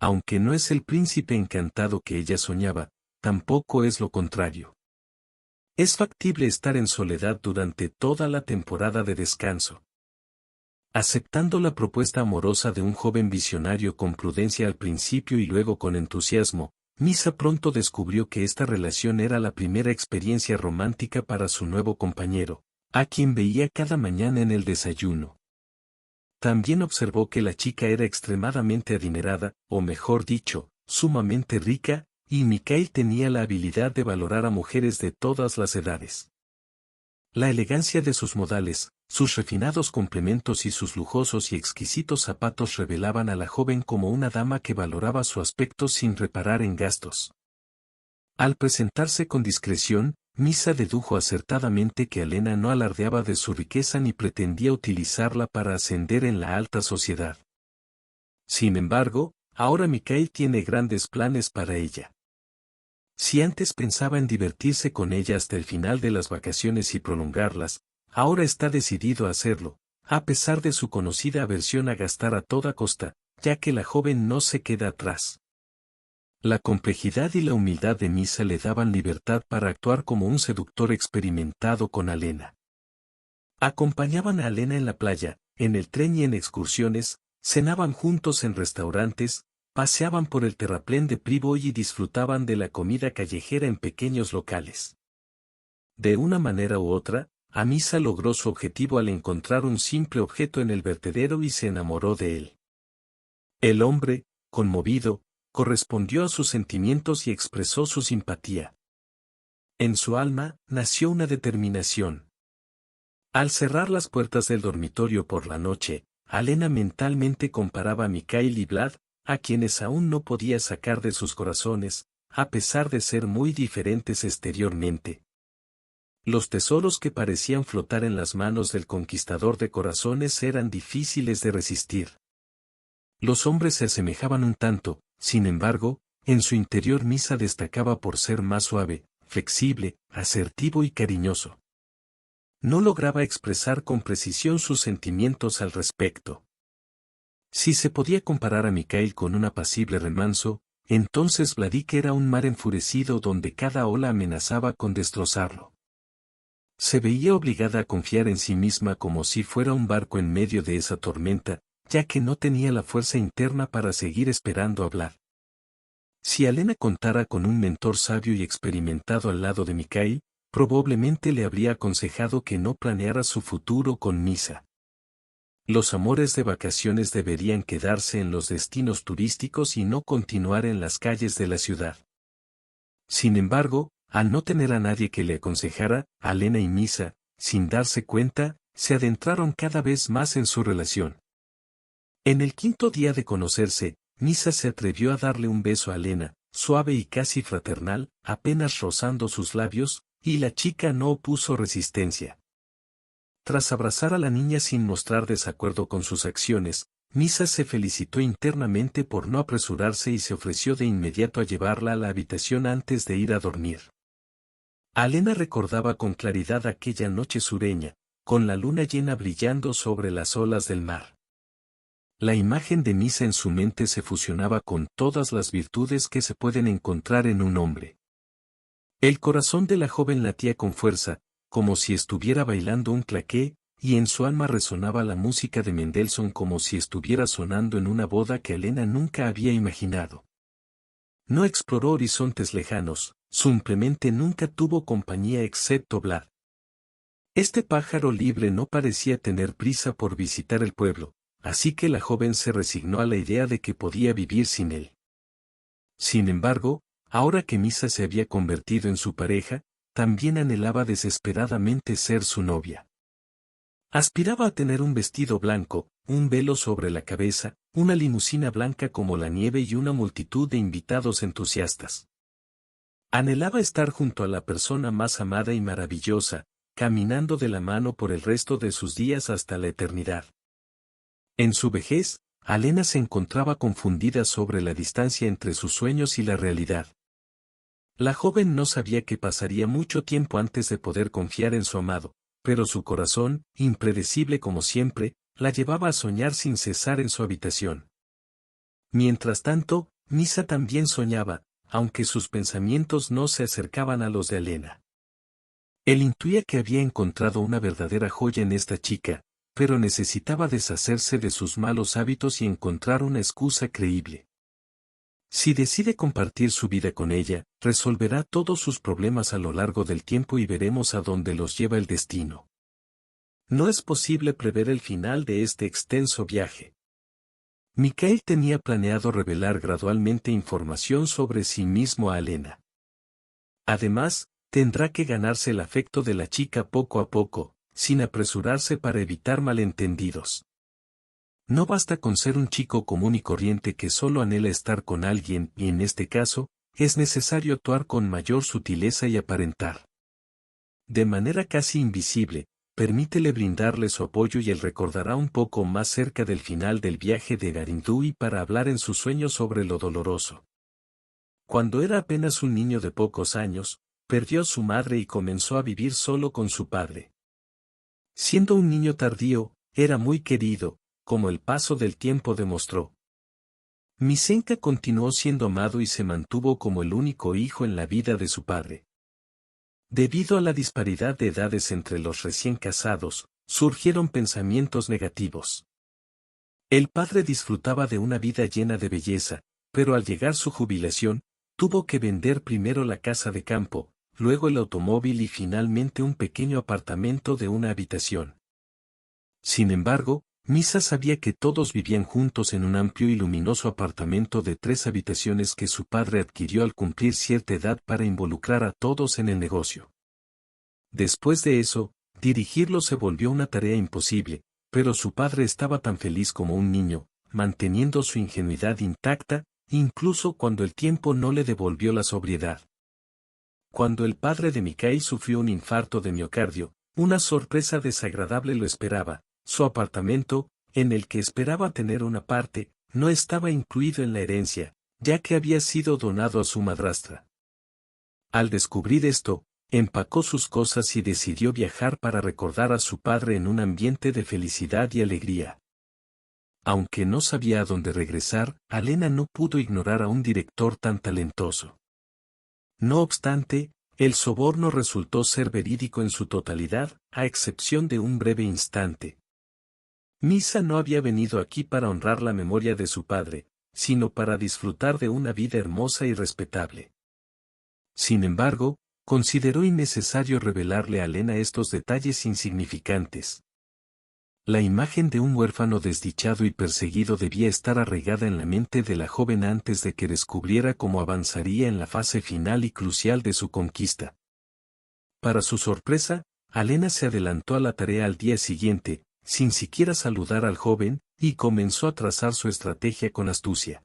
A: Aunque no es el príncipe encantado que ella soñaba, tampoco es lo contrario. Es factible estar en soledad durante toda la temporada de descanso. Aceptando la propuesta amorosa de un joven visionario con prudencia al principio y luego con entusiasmo, Misa pronto descubrió que esta relación era la primera experiencia romántica para su nuevo compañero, a quien veía cada mañana en el desayuno. También observó que la chica era extremadamente adinerada, o mejor dicho, sumamente rica, y Mikhail tenía la habilidad de valorar a mujeres de todas las edades. La elegancia de sus modales, sus refinados complementos y sus lujosos y exquisitos zapatos revelaban a la joven como una dama que valoraba su aspecto sin reparar en gastos. Al presentarse con discreción, Misa dedujo acertadamente que Alena no alardeaba de su riqueza ni pretendía utilizarla para ascender en la alta sociedad. Sin embargo, ahora Mikhail tiene grandes planes para ella. Si antes pensaba en divertirse con ella hasta el final de las vacaciones y prolongarlas, ahora está decidido a hacerlo, a pesar de su conocida aversión a gastar a toda costa, ya que la joven no se queda atrás. La complejidad y la humildad de Misa le daban libertad para actuar como un seductor experimentado con Alena. Acompañaban a Alena en la playa, en el tren y en excursiones, cenaban juntos en restaurantes, paseaban por el terraplén de Privoj y disfrutaban de la comida callejera en pequeños locales. De una manera u otra, Misa logró su objetivo al encontrar un simple objeto en el vertedero y se enamoró de él. El hombre, conmovido, correspondió a sus sentimientos y expresó su simpatía. En su alma nació una determinación. Al cerrar las puertas del dormitorio por la noche, Alena mentalmente comparaba a Mikhail y Vlad, a quienes aún no podía sacar de sus corazones, a pesar de ser muy diferentes exteriormente. Los tesoros que parecían flotar en las manos del conquistador de corazones eran difíciles de resistir. Los hombres se asemejaban un tanto, sin embargo, en su interior Misa destacaba por ser más suave, flexible, asertivo y cariñoso. No lograba expresar con precisión sus sentimientos al respecto. Si se podía comparar a Mikhail con un apacible remanso, entonces Vladik era un mar enfurecido donde cada ola amenazaba con destrozarlo. Se veía obligada a confiar en sí misma como si fuera un barco en medio de esa tormenta, ya que no tenía la fuerza interna para seguir esperando a Vlad. Si Alena contara con un mentor sabio y experimentado al lado de Mikhail, probablemente le habría aconsejado que no planeara su futuro con Misa. Los amores de vacaciones deberían quedarse en los destinos turísticos y no continuar en las calles de la ciudad. Sin embargo, al no tener a nadie que le aconsejara, Alena y Misa, sin darse cuenta, se adentraron cada vez más en su relación. En el quinto día de conocerse, Misa se atrevió a darle un beso a Alena, suave y casi fraternal, apenas rozando sus labios, y la chica no opuso resistencia. Tras abrazar a la niña sin mostrar desacuerdo con sus acciones, Misa se felicitó internamente por no apresurarse y se ofreció de inmediato a llevarla a la habitación antes de ir a dormir. Alena recordaba con claridad aquella noche sureña, con la luna llena brillando sobre las olas del mar. La imagen de Misa en su mente se fusionaba con todas las virtudes que se pueden encontrar en un hombre. El corazón de la joven latía con fuerza, como si estuviera bailando un claqué, y en su alma resonaba la música de Mendelssohn como si estuviera sonando en una boda que Alena nunca había imaginado. No exploró horizontes lejanos, simplemente nunca tuvo compañía excepto Vlad. Este pájaro libre no parecía tener prisa por visitar el pueblo, así que la joven se resignó a la idea de que podía vivir sin él. Sin embargo, ahora que Misa se había convertido en su pareja, también anhelaba desesperadamente ser su novia. Aspiraba a tener un vestido blanco, un velo sobre la cabeza, una limusina blanca como la nieve y una multitud de invitados entusiastas. Anhelaba estar junto a la persona más amada y maravillosa, caminando de la mano por el resto de sus días hasta la eternidad. En su vejez, Alena se encontraba confundida sobre la distancia entre sus sueños y la realidad. La joven no sabía que pasaría mucho tiempo antes de poder confiar en su amado, pero su corazón, impredecible como siempre, la llevaba a soñar sin cesar en su habitación. Mientras tanto, Misa también soñaba, aunque sus pensamientos no se acercaban a los de Alena. Él intuía que había encontrado una verdadera joya en esta chica, pero necesitaba deshacerse de sus malos hábitos y encontrar una excusa creíble. Si decide compartir su vida con ella, resolverá todos sus problemas a lo largo del tiempo y veremos a dónde los lleva el destino. No es posible prever el final de este extenso viaje. Mikhail tenía planeado revelar gradualmente información sobre sí mismo a Alena. Además, tendrá que ganarse el afecto de la chica poco a poco, sin apresurarse para evitar malentendidos. No basta con ser un chico común y corriente que solo anhela estar con alguien y en este caso, es necesario actuar con mayor sutileza y aparentar. De manera casi invisible, permítele brindarle su apoyo y él recordará un poco más cerca del final del viaje de Garindui para hablar en sus sueños sobre lo doloroso. Cuando era apenas un niño de pocos años, perdió a su madre y comenzó a vivir solo con su padre. Siendo un niño tardío, era muy querido, como el paso del tiempo demostró. Misenka continuó siendo amado y se mantuvo como el único hijo en la vida de su padre. Debido a la disparidad de edades entre los recién casados, surgieron pensamientos negativos. El padre disfrutaba de una vida llena de belleza, pero al llegar su jubilación, tuvo que vender primero la casa de campo, luego el automóvil y finalmente un pequeño apartamento de una habitación. Sin embargo, Misa sabía que todos vivían juntos en un amplio y luminoso apartamento de 3 habitaciones que su padre adquirió al cumplir cierta edad para involucrar a todos en el negocio. Después de eso, dirigirlo se volvió una tarea imposible, pero su padre estaba tan feliz como un niño, manteniendo su ingenuidad intacta, incluso cuando el tiempo no le devolvió la sobriedad. Cuando el padre de Mikhail sufrió un infarto de miocardio, una sorpresa desagradable lo esperaba. Su apartamento, en el que esperaba tener una parte, no estaba incluido en la herencia, ya que había sido donado a su madrastra. Al descubrir esto, empacó sus cosas y decidió viajar para recordar a su padre en un ambiente de felicidad y alegría. Aunque no sabía a dónde regresar, Alena no pudo ignorar a un director tan talentoso. No obstante, el soborno resultó ser verídico en su totalidad, a excepción de un breve instante. Misa no había venido aquí para honrar la memoria de su padre, sino para disfrutar de una vida hermosa y respetable. Sin embargo, consideró innecesario revelarle a Alena estos detalles insignificantes. La imagen de un huérfano desdichado y perseguido debía estar arraigada en la mente de la joven antes de que descubriera cómo avanzaría en la fase final y crucial de su conquista. Para su sorpresa, Alena se adelantó a la tarea al día siguiente, sin siquiera saludar al joven, y comenzó a trazar su estrategia con astucia.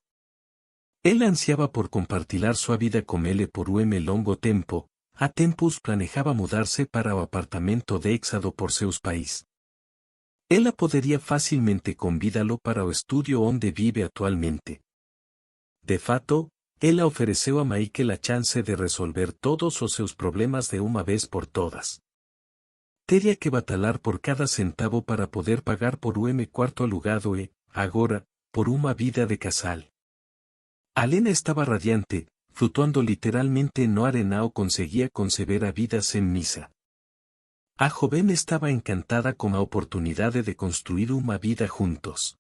A: Él ansiaba por compartir su vida con él por un longo tempo, a tempus planejaba mudarse para o apartamento de Éxado por seus país. Ella poderia fácilmente convidá-lo para o estudio onde vive actualmente. De fato, ela ofereceu a Michael a chance de resolver todos os seus problemas de uma vez por todas. Teria que batalar por cada centavo para poder pagar por quarto alugado e, agora, por uma vida de casal. Alena estaba radiante, flutuando literalmente no arenao conseguía conceber a vida sem Misa. A joven estaba encantada con la oportunidad de construir una vida juntos.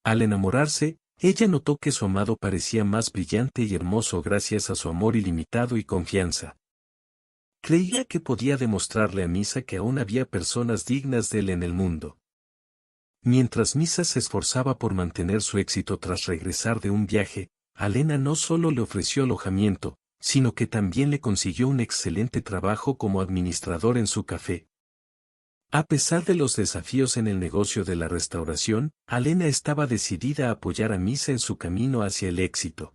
A: Al enamorarse, ella notó que su amado parecía más brillante y hermoso gracias a su amor ilimitado y confianza. Creía que podía demostrarle a Misa que aún había personas dignas de él en el mundo. Mientras Misa se esforzaba por mantener su éxito tras regresar de un viaje, Alena no solo le ofreció alojamiento, sino que también le consiguió un excelente trabajo como administrador en su café. A pesar de los desafíos en el negocio de la restauración, Alena estaba decidida a apoyar a Misa en su camino hacia el éxito.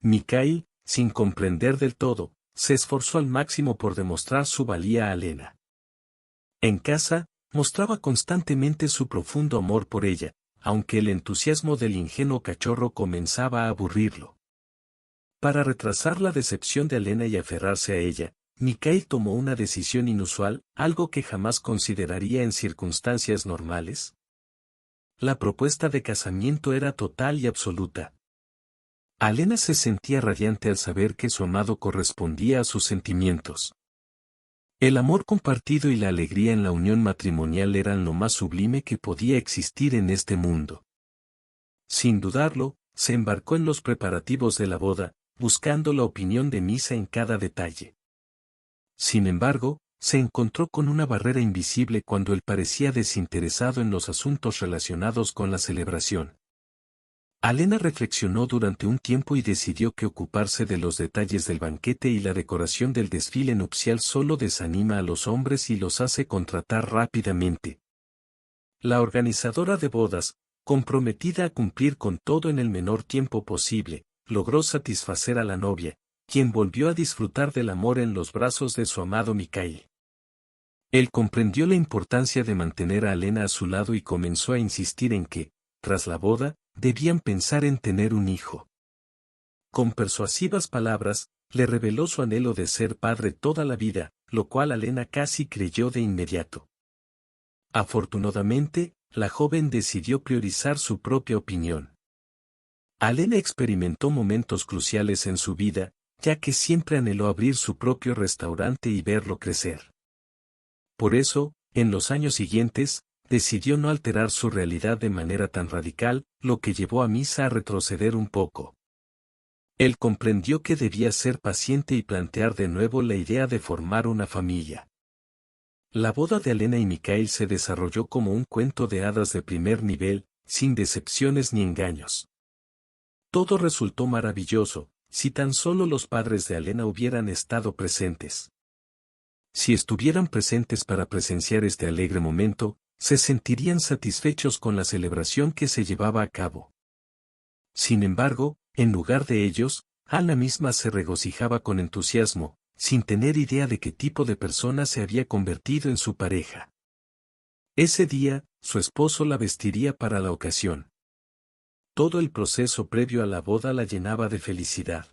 A: Mikhail, sin comprender del todo, se esforzó al máximo por demostrar su valía a Alena. En casa, mostraba constantemente su profundo amor por ella, aunque el entusiasmo del ingenuo cachorro comenzaba a aburrirlo. Para retrasar la decepción de Alena y aferrarse a ella, Mikhail tomó una decisión inusual, algo que jamás consideraría en circunstancias normales. La propuesta de casamiento era total y absoluta. Alena se sentía radiante al saber que su amado correspondía a sus sentimientos. El amor compartido y la alegría en la unión matrimonial eran lo más sublime que podía existir en este mundo. Sin dudarlo, se embarcó en los preparativos de la boda, buscando la opinión de Misa en cada detalle. Sin embargo, se encontró con una barrera invisible cuando él parecía desinteresado en los asuntos relacionados con la celebración. Alena reflexionó durante un tiempo y decidió que ocuparse de los detalles del banquete y la decoración del desfile nupcial solo desanima a los hombres y los hace contratar rápidamente. La organizadora de bodas, comprometida a cumplir con todo en el menor tiempo posible, logró satisfacer a la novia, quien volvió a disfrutar del amor en los brazos de su amado Mikhail. Él comprendió la importancia de mantener a Alena a su lado y comenzó a insistir en que, tras la boda, debían pensar en tener un hijo. Con persuasivas palabras, le reveló su anhelo de ser padre toda la vida, lo cual Alena casi creyó de inmediato. Afortunadamente, la joven decidió priorizar su propia opinión. Alena experimentó momentos cruciales en su vida, ya que siempre anheló abrir su propio restaurante y verlo crecer. Por eso, en los años siguientes, decidió no alterar su realidad de manera tan radical, lo que llevó a Misa a retroceder un poco. Él comprendió que debía ser paciente y plantear de nuevo la idea de formar una familia. La boda de Alena y Mikhail se desarrolló como un cuento de hadas de primer nivel, sin decepciones ni engaños. Todo resultó maravilloso, si tan solo los padres de Alena hubieran estado presentes. Si estuvieran presentes para presenciar este alegre momento, se sentirían satisfechos con la celebración que se llevaba a cabo. Sin embargo, en lugar de ellos, Ana misma se regocijaba con entusiasmo, sin tener idea de qué tipo de persona se había convertido en su pareja. Ese día, su esposo la vestiría para la ocasión. Todo el proceso previo a la boda la llenaba de felicidad.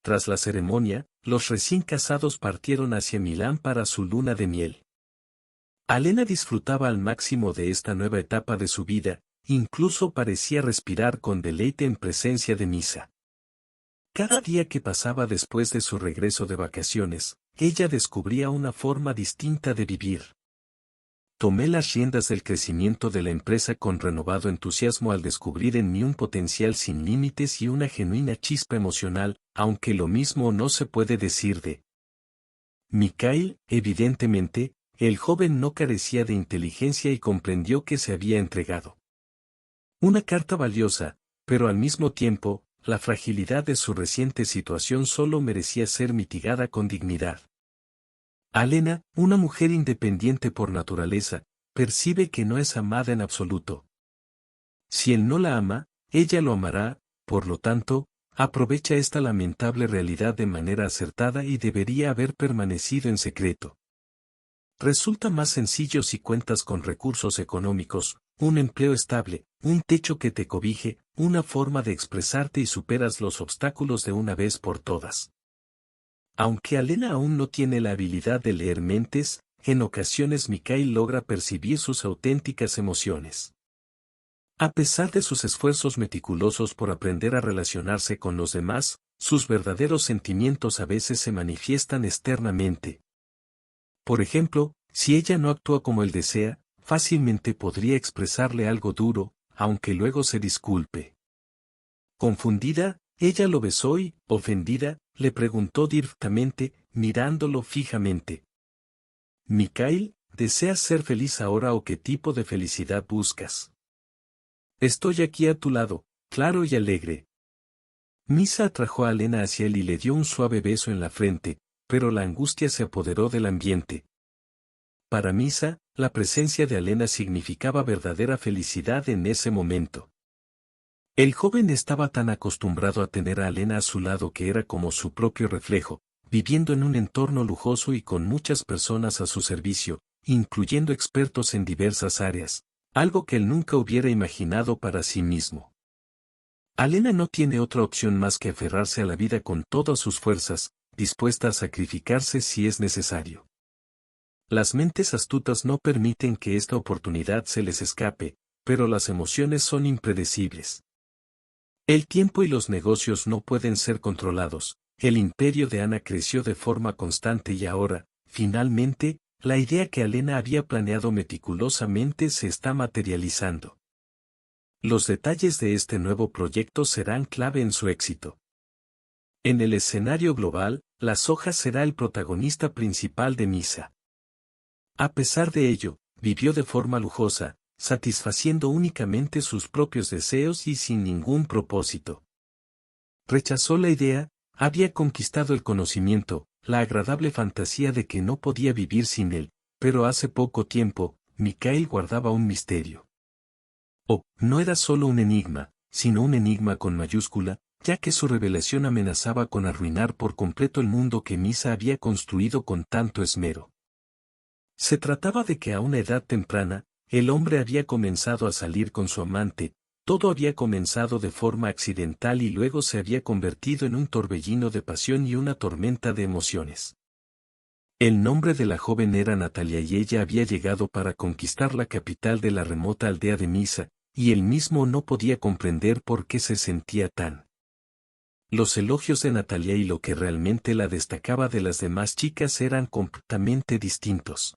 A: Tras la ceremonia, los recién casados partieron hacia Milán para su luna de miel. Alena disfrutaba al máximo de esta nueva etapa de su vida, incluso parecía respirar con deleite en presencia de Misa. Cada día que pasaba después de su regreso de vacaciones, ella descubría una forma distinta de vivir. Tomé las riendas del crecimiento de la empresa con renovado entusiasmo al descubrir en mí un potencial sin límites y una genuina chispa emocional, aunque lo mismo no se puede decir de Mikhail. Evidentemente, el joven no carecía de inteligencia y comprendió que se había entregado una carta valiosa, pero al mismo tiempo, la fragilidad de su reciente situación solo merecía ser mitigada con dignidad. Alena, una mujer independiente por naturaleza, percibe que no es amada en absoluto. Si él no la ama, ella lo amará, por lo tanto, aprovecha esta lamentable realidad de manera acertada y debería haber permanecido en secreto. Resulta más sencillo si cuentas con recursos económicos, un empleo estable, un techo que te cobije, una forma de expresarte y superas los obstáculos de una vez por todas. Aunque Alena aún no tiene la habilidad de leer mentes, en ocasiones Mikhail logra percibir sus auténticas emociones. A pesar de sus esfuerzos meticulosos por aprender a relacionarse con los demás, sus verdaderos sentimientos a veces se manifiestan externamente. Por ejemplo, si ella no actúa como él desea, fácilmente podría expresarle algo duro, aunque luego se disculpe. Confundida, ella lo besó y, ofendida, le preguntó directamente, mirándolo fijamente. Mikhail, ¿deseas ser feliz ahora o qué tipo de felicidad buscas? Estoy aquí a tu lado, claro y alegre. Misa atrajo a Alena hacia él y le dio un suave beso en la frente, pero la angustia se apoderó del ambiente. Para Misa, la presencia de Alena significaba verdadera felicidad en ese momento. El joven estaba tan acostumbrado a tener a Alena a su lado que era como su propio reflejo, viviendo en un entorno lujoso y con muchas personas a su servicio, incluyendo expertos en diversas áreas, algo que él nunca hubiera imaginado para sí mismo. Alena no tiene otra opción más que aferrarse a la vida con todas sus fuerzas, dispuesta a sacrificarse si es necesario. Las mentes astutas no permiten que esta oportunidad se les escape, pero las emociones son impredecibles. El tiempo y los negocios no pueden ser controlados. El imperio de Ana creció de forma constante y ahora, finalmente, la idea que Alena había planeado meticulosamente se está materializando. Los detalles de este nuevo proyecto serán clave en su éxito. En el escenario global, la soja será el protagonista principal de Misa. A pesar de ello, vivió de forma lujosa, satisfaciendo únicamente sus propios deseos y sin ningún propósito. Rechazó la idea, había conquistado el conocimiento, la agradable fantasía de que no podía vivir sin él, pero hace poco tiempo, Mikhail guardaba un misterio. No era solo un enigma, sino un enigma con mayúscula, ya que su revelación amenazaba con arruinar por completo el mundo que Misa había construido con tanto esmero. Se trataba de que a una edad temprana, el hombre había comenzado a salir con su amante, todo había comenzado de forma accidental y luego se había convertido en un torbellino de pasión y una tormenta de emociones. El nombre de la joven era Natalia y ella había llegado para conquistar la capital de la remota aldea de Misa, y él mismo no podía comprender por qué se sentía tan. Los elogios de Natalia y lo que realmente la destacaba de las demás chicas eran completamente distintos.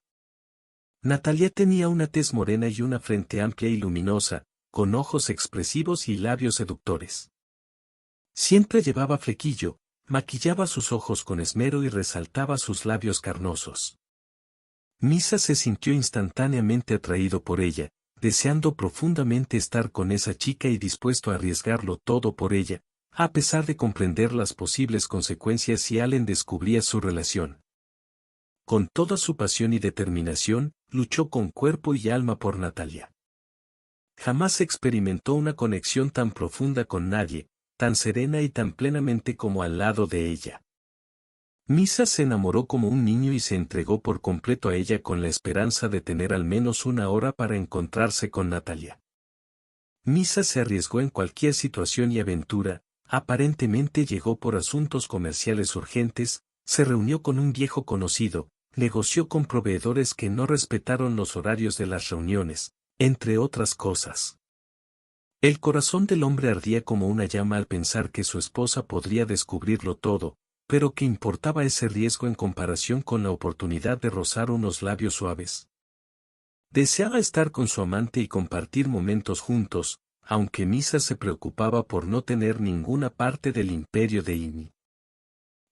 A: Natalia tenía una tez morena y una frente amplia y luminosa, con ojos expresivos y labios seductores. Siempre llevaba flequillo, maquillaba sus ojos con esmero y resaltaba sus labios carnosos. Misa se sintió instantáneamente atraído por ella, deseando profundamente estar con esa chica y dispuesto a arriesgarlo todo por ella, a pesar de comprender las posibles consecuencias si Allen descubría su relación. Con toda su pasión y determinación, luchó con cuerpo y alma por Natalia. Jamás experimentó una conexión tan profunda con nadie, tan serena y tan plenamente como al lado de ella. Misa se enamoró como un niño y se entregó por completo a ella con la esperanza de tener al menos una hora para encontrarse con Natalia. Misa se arriesgó en cualquier situación y aventura, aparentemente llegó por asuntos comerciales urgentes, se reunió con un viejo conocido, negoció con proveedores que no respetaron los horarios de las reuniones, entre otras cosas. El corazón del hombre ardía como una llama al pensar que su esposa podría descubrirlo todo, pero ¿qué importaba ese riesgo en comparación con la oportunidad de rozar unos labios suaves? Deseaba estar con su amante y compartir momentos juntos, aunque Misa se preocupaba por no tener ninguna parte del imperio de Imi.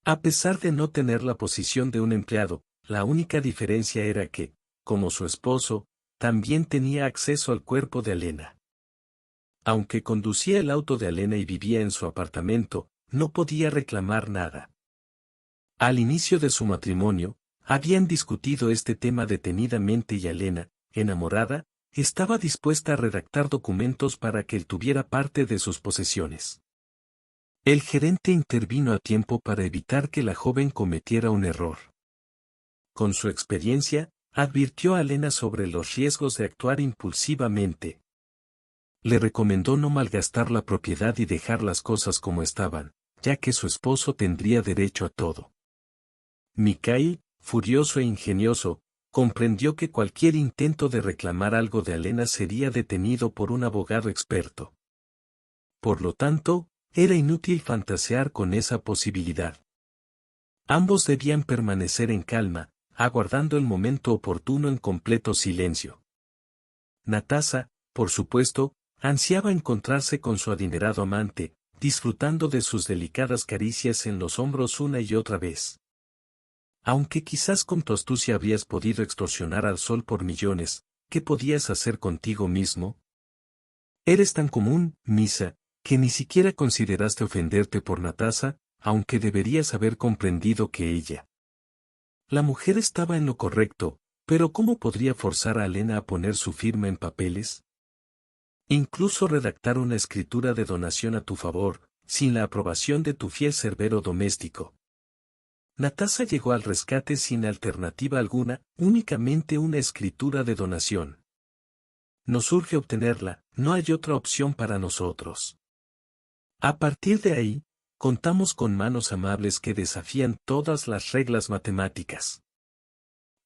A: A pesar de no tener la posición de un empleado, la única diferencia era que, como su esposo, también tenía acceso al cuerpo de Alena. Aunque conducía el auto de Alena y vivía en su apartamento, no podía reclamar nada. Al inicio de su matrimonio, habían discutido este tema detenidamente y Alena, enamorada, estaba dispuesta a redactar documentos para que él tuviera parte de sus posesiones. El gerente intervino a tiempo para evitar que la joven cometiera un error. Con su experiencia, advirtió a Alena sobre los riesgos de actuar impulsivamente. Le recomendó no malgastar la propiedad y dejar las cosas como estaban, ya que su esposo tendría derecho a todo. Mikhail, furioso e ingenioso, comprendió que cualquier intento de reclamar algo de Alena sería detenido por un abogado experto. Por lo tanto, era inútil fantasear con esa posibilidad. Ambos debían permanecer en calma, aguardando el momento oportuno en completo silencio. Natasa, por supuesto, ansiaba encontrarse con su adinerado amante, disfrutando de sus delicadas caricias en los hombros una y otra vez. Aunque quizás con tu astucia habrías podido extorsionar al sol por millones, ¿qué podías hacer contigo mismo? Eres tan común, Misa, que ni siquiera consideraste ofenderte por Natasa, aunque deberías haber comprendido que ella. La mujer estaba en lo correcto, pero ¿cómo podría forzar a Alena a poner su firma en papeles? Incluso redactar una escritura de donación a tu favor, sin la aprobación de tu fiel cerbero doméstico. Natasa llegó al rescate sin alternativa alguna, únicamente una escritura de donación. Nos urge obtenerla, no hay otra opción para nosotros. A partir de ahí, contamos con manos amables que desafían todas las reglas matemáticas.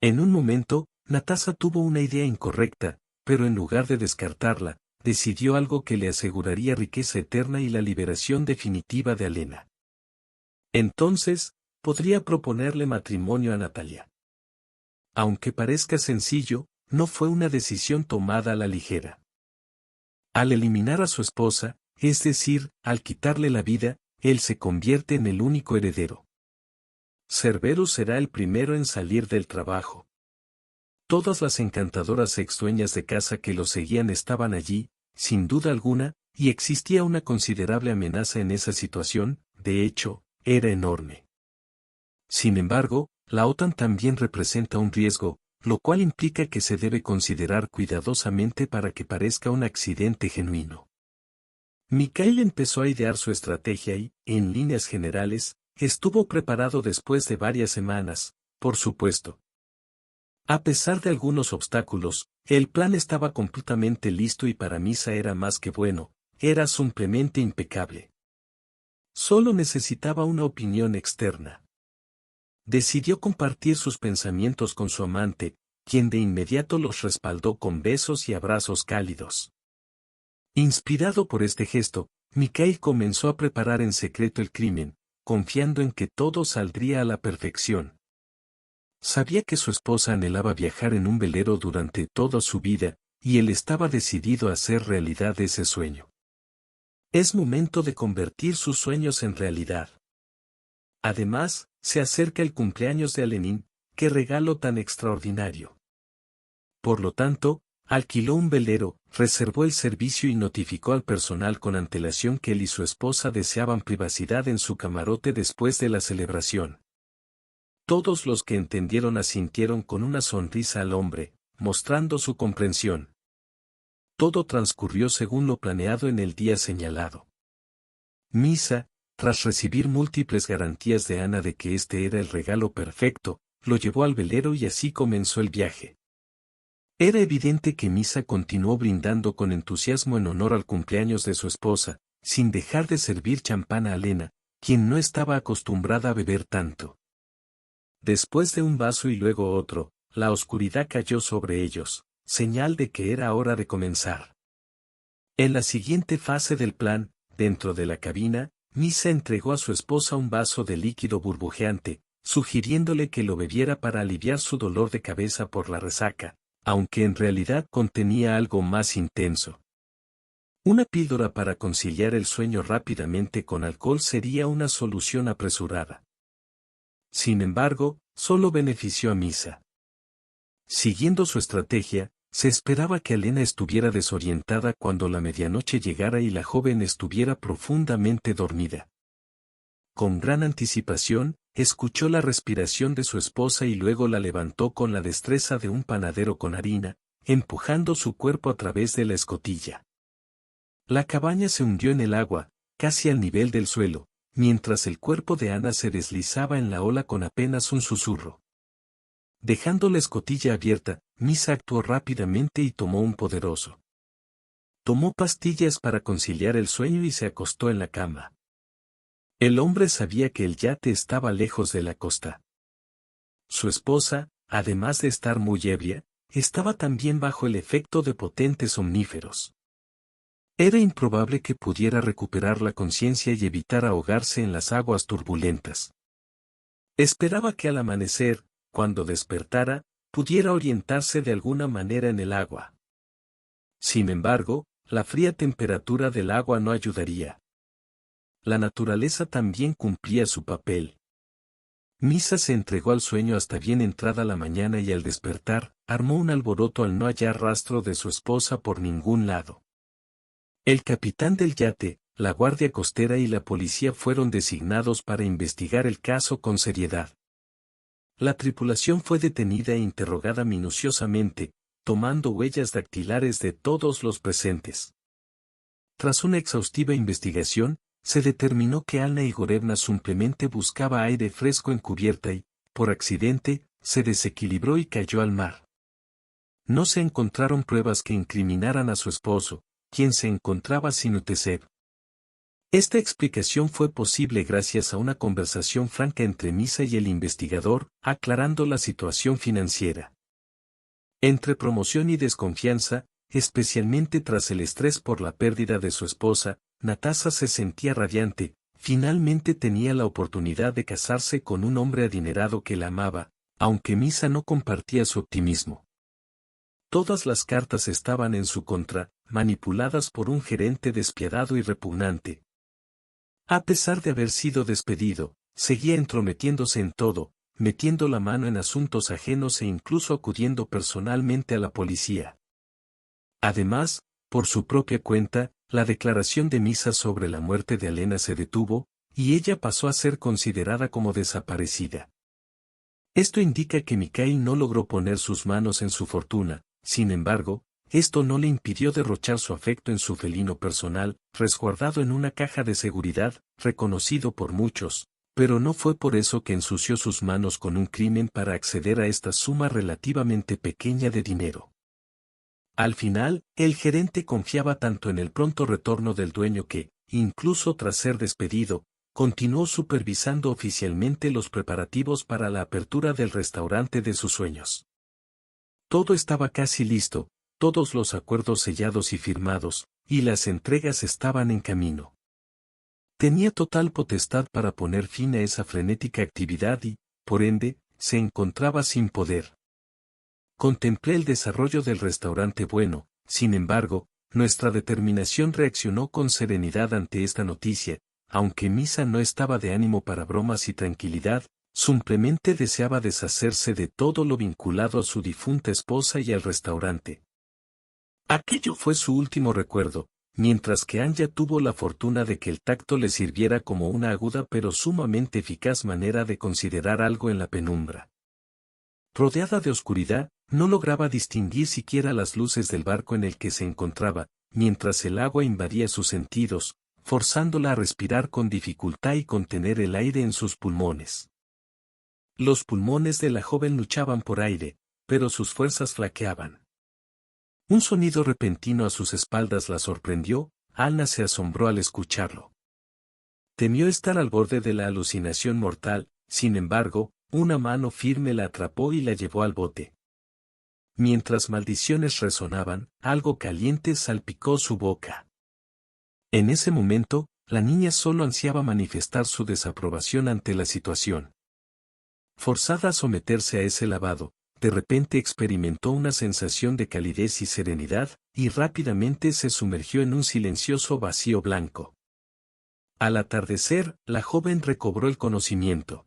A: En un momento, Natasa tuvo una idea incorrecta, pero en lugar de descartarla, decidió algo que le aseguraría riqueza eterna y la liberación definitiva de Alena. Entonces, podría proponerle matrimonio a Natalia. Aunque parezca sencillo, no fue una decisión tomada a la ligera. Al eliminar a su esposa, es decir, al quitarle la vida, él se convierte en el único heredero. Cerberus será el primero en salir del trabajo. Todas las encantadoras ex-dueñas de casa que lo seguían estaban allí, sin duda alguna, y existía una considerable amenaza en esa situación, de hecho, era enorme. Sin embargo, la OTAN también representa un riesgo, lo cual implica que se debe considerar cuidadosamente para que parezca un accidente genuino. Mikhail empezó a idear su estrategia y, en líneas generales, estuvo preparado después de varias semanas, por supuesto. A pesar de algunos obstáculos, el plan estaba completamente listo y para Misa era más que bueno, era simplemente impecable. Solo necesitaba una opinión externa. Decidió compartir sus pensamientos con su amante, quien de inmediato los respaldó con besos y abrazos cálidos. Inspirado por este gesto, Mikhail comenzó a preparar en secreto el crimen, confiando en que todo saldría a la perfección. Sabía que su esposa anhelaba viajar en un velero durante toda su vida, y él estaba decidido a hacer realidad ese sueño. Es momento de convertir sus sueños en realidad. Además, se acerca el cumpleaños de Alenín, qué regalo tan extraordinario. Por lo tanto, alquiló un velero, reservó el servicio y notificó al personal con antelación que él y su esposa deseaban privacidad en su camarote después de la celebración. Todos los que entendieron asintieron con una sonrisa al hombre, mostrando su comprensión. Todo transcurrió según lo planeado en el día señalado. Misa, tras recibir múltiples garantías de Ana de que este era el regalo perfecto, lo llevó al velero y así comenzó el viaje. Era evidente que Misa continuó brindando con entusiasmo en honor al cumpleaños de su esposa, sin dejar de servir champán a Alena, quien no estaba acostumbrada a beber tanto. Después de un vaso y luego otro, la oscuridad cayó sobre ellos, señal de que era hora de comenzar. En la siguiente fase del plan, dentro de la cabina, Misa entregó a su esposa un vaso de líquido burbujeante, sugiriéndole que lo bebiera para aliviar su dolor de cabeza por la resaca, aunque en realidad contenía algo más intenso. Una píldora para conciliar el sueño rápidamente con alcohol sería una solución apresurada. Sin embargo, solo benefició a Misa. Siguiendo su estrategia, se esperaba que Alena estuviera desorientada cuando la medianoche llegara y la joven estuviera profundamente dormida. Con gran anticipación, escuchó la respiración de su esposa y luego la levantó con la destreza de un panadero con harina, empujando su cuerpo a través de la escotilla. La cabaña se hundió en el agua, casi al nivel del suelo, mientras el cuerpo de Ana se deslizaba en la ola con apenas un susurro. Dejando la escotilla abierta, Misa actuó rápidamente y tomó un poderoso. Tomó pastillas para conciliar el sueño y se acostó en la cama. El hombre sabía que el yate estaba lejos de la costa. Su esposa, además de estar muy ebria, estaba también bajo el efecto de potentes somníferos. Era improbable que pudiera recuperar la conciencia y evitar ahogarse en las aguas turbulentas. Esperaba que al amanecer, cuando despertara, pudiera orientarse de alguna manera en el agua. Sin embargo, la fría temperatura del agua no ayudaría. La naturaleza también cumplía su papel. Misa se entregó al sueño hasta bien entrada la mañana y al despertar, armó un alboroto al no hallar rastro de su esposa por ningún lado. El capitán del yate, la guardia costera y la policía fueron designados para investigar el caso con seriedad. La tripulación fue detenida e interrogada minuciosamente, tomando huellas dactilares de todos los presentes. Tras una exhaustiva investigación, se determinó que Anna Igorevna simplemente buscaba aire fresco en cubierta y, por accidente, se desequilibró y cayó al mar. No se encontraron pruebas que incriminaran a su esposo, quien se encontraba sin UTC. Esta explicación fue posible gracias a una conversación franca entre Misa y el investigador, aclarando la situación financiera. Entre promoción y desconfianza, especialmente tras el estrés por la pérdida de su esposa. Natasha se sentía radiante, finalmente tenía la oportunidad de casarse con un hombre adinerado que la amaba, aunque Misa no compartía su optimismo. Todas las cartas estaban en su contra, manipuladas por un gerente despiadado y repugnante. A pesar de haber sido despedido, seguía entrometiéndose en todo, metiendo la mano en asuntos ajenos e incluso acudiendo personalmente a la policía. Además, por su propia cuenta, la declaración de Misa sobre la muerte de Alena se detuvo, y ella pasó a ser considerada como desaparecida. Esto indica que Mikhail no logró poner sus manos en su fortuna. Sin embargo, esto no le impidió derrochar su afecto en su felino personal, resguardado en una caja de seguridad, reconocido por muchos, pero no fue por eso que ensució sus manos con un crimen para acceder a esta suma relativamente pequeña de dinero. Al final, el gerente confiaba tanto en el pronto retorno del dueño que, incluso tras ser despedido, continuó supervisando oficialmente los preparativos para la apertura del restaurante de sus sueños. Todo estaba casi listo, todos los acuerdos sellados y firmados, y las entregas estaban en camino. Tenía total potestad para poner fin a esa frenética actividad y, por ende, se encontraba sin poder. Contemplé el desarrollo del restaurante bueno, sin embargo, nuestra determinación reaccionó con serenidad ante esta noticia, aunque Misa no estaba de ánimo para bromas y tranquilidad, simplemente deseaba deshacerse de todo lo vinculado a su difunta esposa y al restaurante. Aquello fue su último recuerdo, mientras que Anya tuvo la fortuna de que el tacto le sirviera como una aguda pero sumamente eficaz manera de considerar algo en la penumbra. Rodeada de oscuridad, no lograba distinguir siquiera las luces del barco en el que se encontraba, mientras el agua invadía sus sentidos, forzándola a respirar con dificultad y contener el aire en sus pulmones. Los pulmones de la joven luchaban por aire, pero sus fuerzas flaqueaban. Un sonido repentino a sus espaldas la sorprendió. Anna se asombró al escucharlo. Temió estar al borde de la alucinación mortal, sin embargo, una mano firme la atrapó y la llevó al bote. Mientras maldiciones resonaban, algo caliente salpicó su boca. En ese momento, la niña solo ansiaba manifestar su desaprobación ante la situación. Forzada a someterse a ese lavado, de repente experimentó una sensación de calidez y serenidad, y rápidamente se sumergió en un silencioso vacío blanco. Al atardecer, la joven recobró el conocimiento.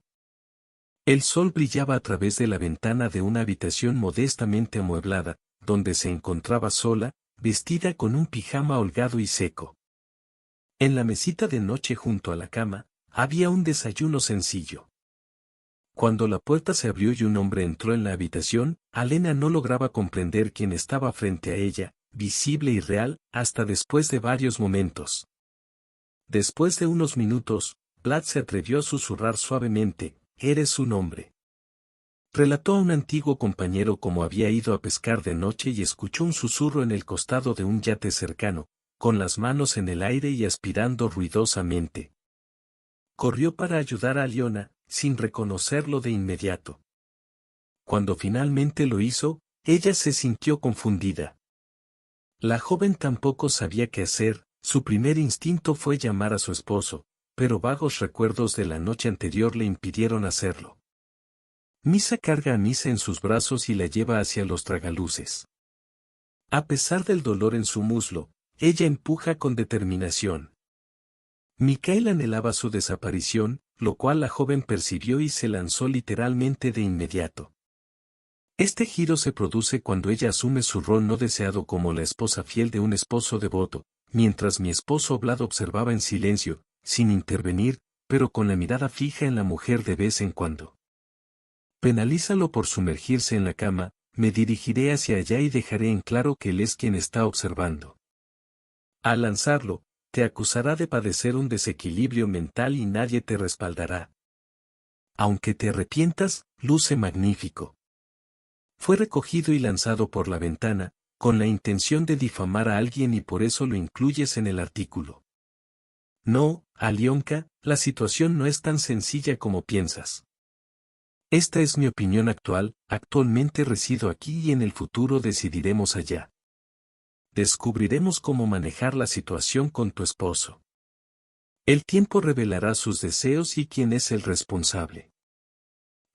A: El sol brillaba a través de la ventana de una habitación modestamente amueblada, donde se encontraba sola, vestida con un pijama holgado y seco. En la mesita de noche junto a la cama, había un desayuno sencillo. Cuando la puerta se abrió y un hombre entró en la habitación, Alena no lograba comprender quién estaba frente a ella, visible y real, hasta después de varios momentos. Después de unos minutos, Vlad se atrevió a susurrar suavemente: «Eres un hombre». Relató a un antiguo compañero cómo había ido a pescar de noche y escuchó un susurro en el costado de un yate cercano, con las manos en el aire y aspirando ruidosamente. Corrió para ayudar a Aliona, sin reconocerlo de inmediato. Cuando finalmente lo hizo, ella se sintió confundida. La joven tampoco sabía qué hacer. Su primer instinto fue llamar a su esposo, pero vagos recuerdos de la noche anterior le impidieron hacerlo. Misa carga a Misa en sus brazos y la lleva hacia los tragaluces. A pesar del dolor en su muslo, ella empuja con determinación. Mikhail anhelaba su desaparición, lo cual la joven percibió y se lanzó literalmente de inmediato. Este giro se produce cuando ella asume su rol no deseado como la esposa fiel de un esposo devoto, mientras mi esposo Vlad observaba en silencio, sin intervenir, pero con la mirada fija en la mujer de vez en cuando. Penalízalo por sumergirse en la cama, me dirigiré hacia allá y dejaré en claro que él es quien está observando. Al lanzarlo, te acusará de padecer un desequilibrio mental y nadie te respaldará. Aunque te arrepientas, luce magnífico. Fue recogido y lanzado por la ventana, con la intención de difamar a alguien y por eso lo incluyes en el artículo. No, Alionka, la situación no es tan sencilla como piensas. Esta es mi opinión actual, actualmente resido aquí y en el futuro decidiremos allá. descubriremos cómo manejar la situación con tu esposo. El tiempo revelará sus deseos y quién es el responsable.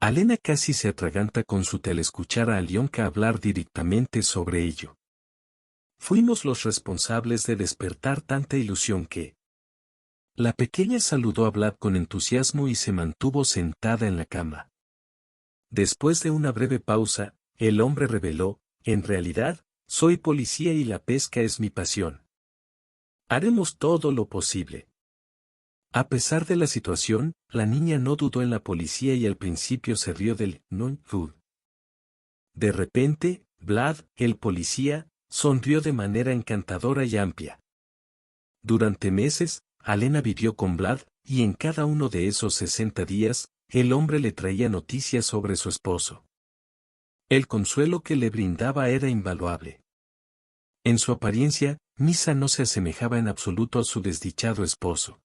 A: Alena casi se atraganta con su té al escuchar a Alyonka hablar directamente sobre ello. Fuimos los responsables de despertar tanta ilusión que... La pequeña saludó a Vlad con entusiasmo y se mantuvo sentada en la cama. Después de una breve pausa, el hombre reveló, en realidad, soy policía y la pesca es mi pasión. Haremos todo lo posible. A pesar de la situación, la niña no dudó en la policía y al principio se rió del non-food. De repente, Vlad, el policía, sonrió de manera encantadora y amplia. Durante meses, Alena vivió con Vlad, y en cada uno de esos 60 días, el hombre le traía noticias sobre su esposo. El consuelo que le brindaba era invaluable. En su apariencia, Misa no se asemejaba en absoluto a su desdichado esposo.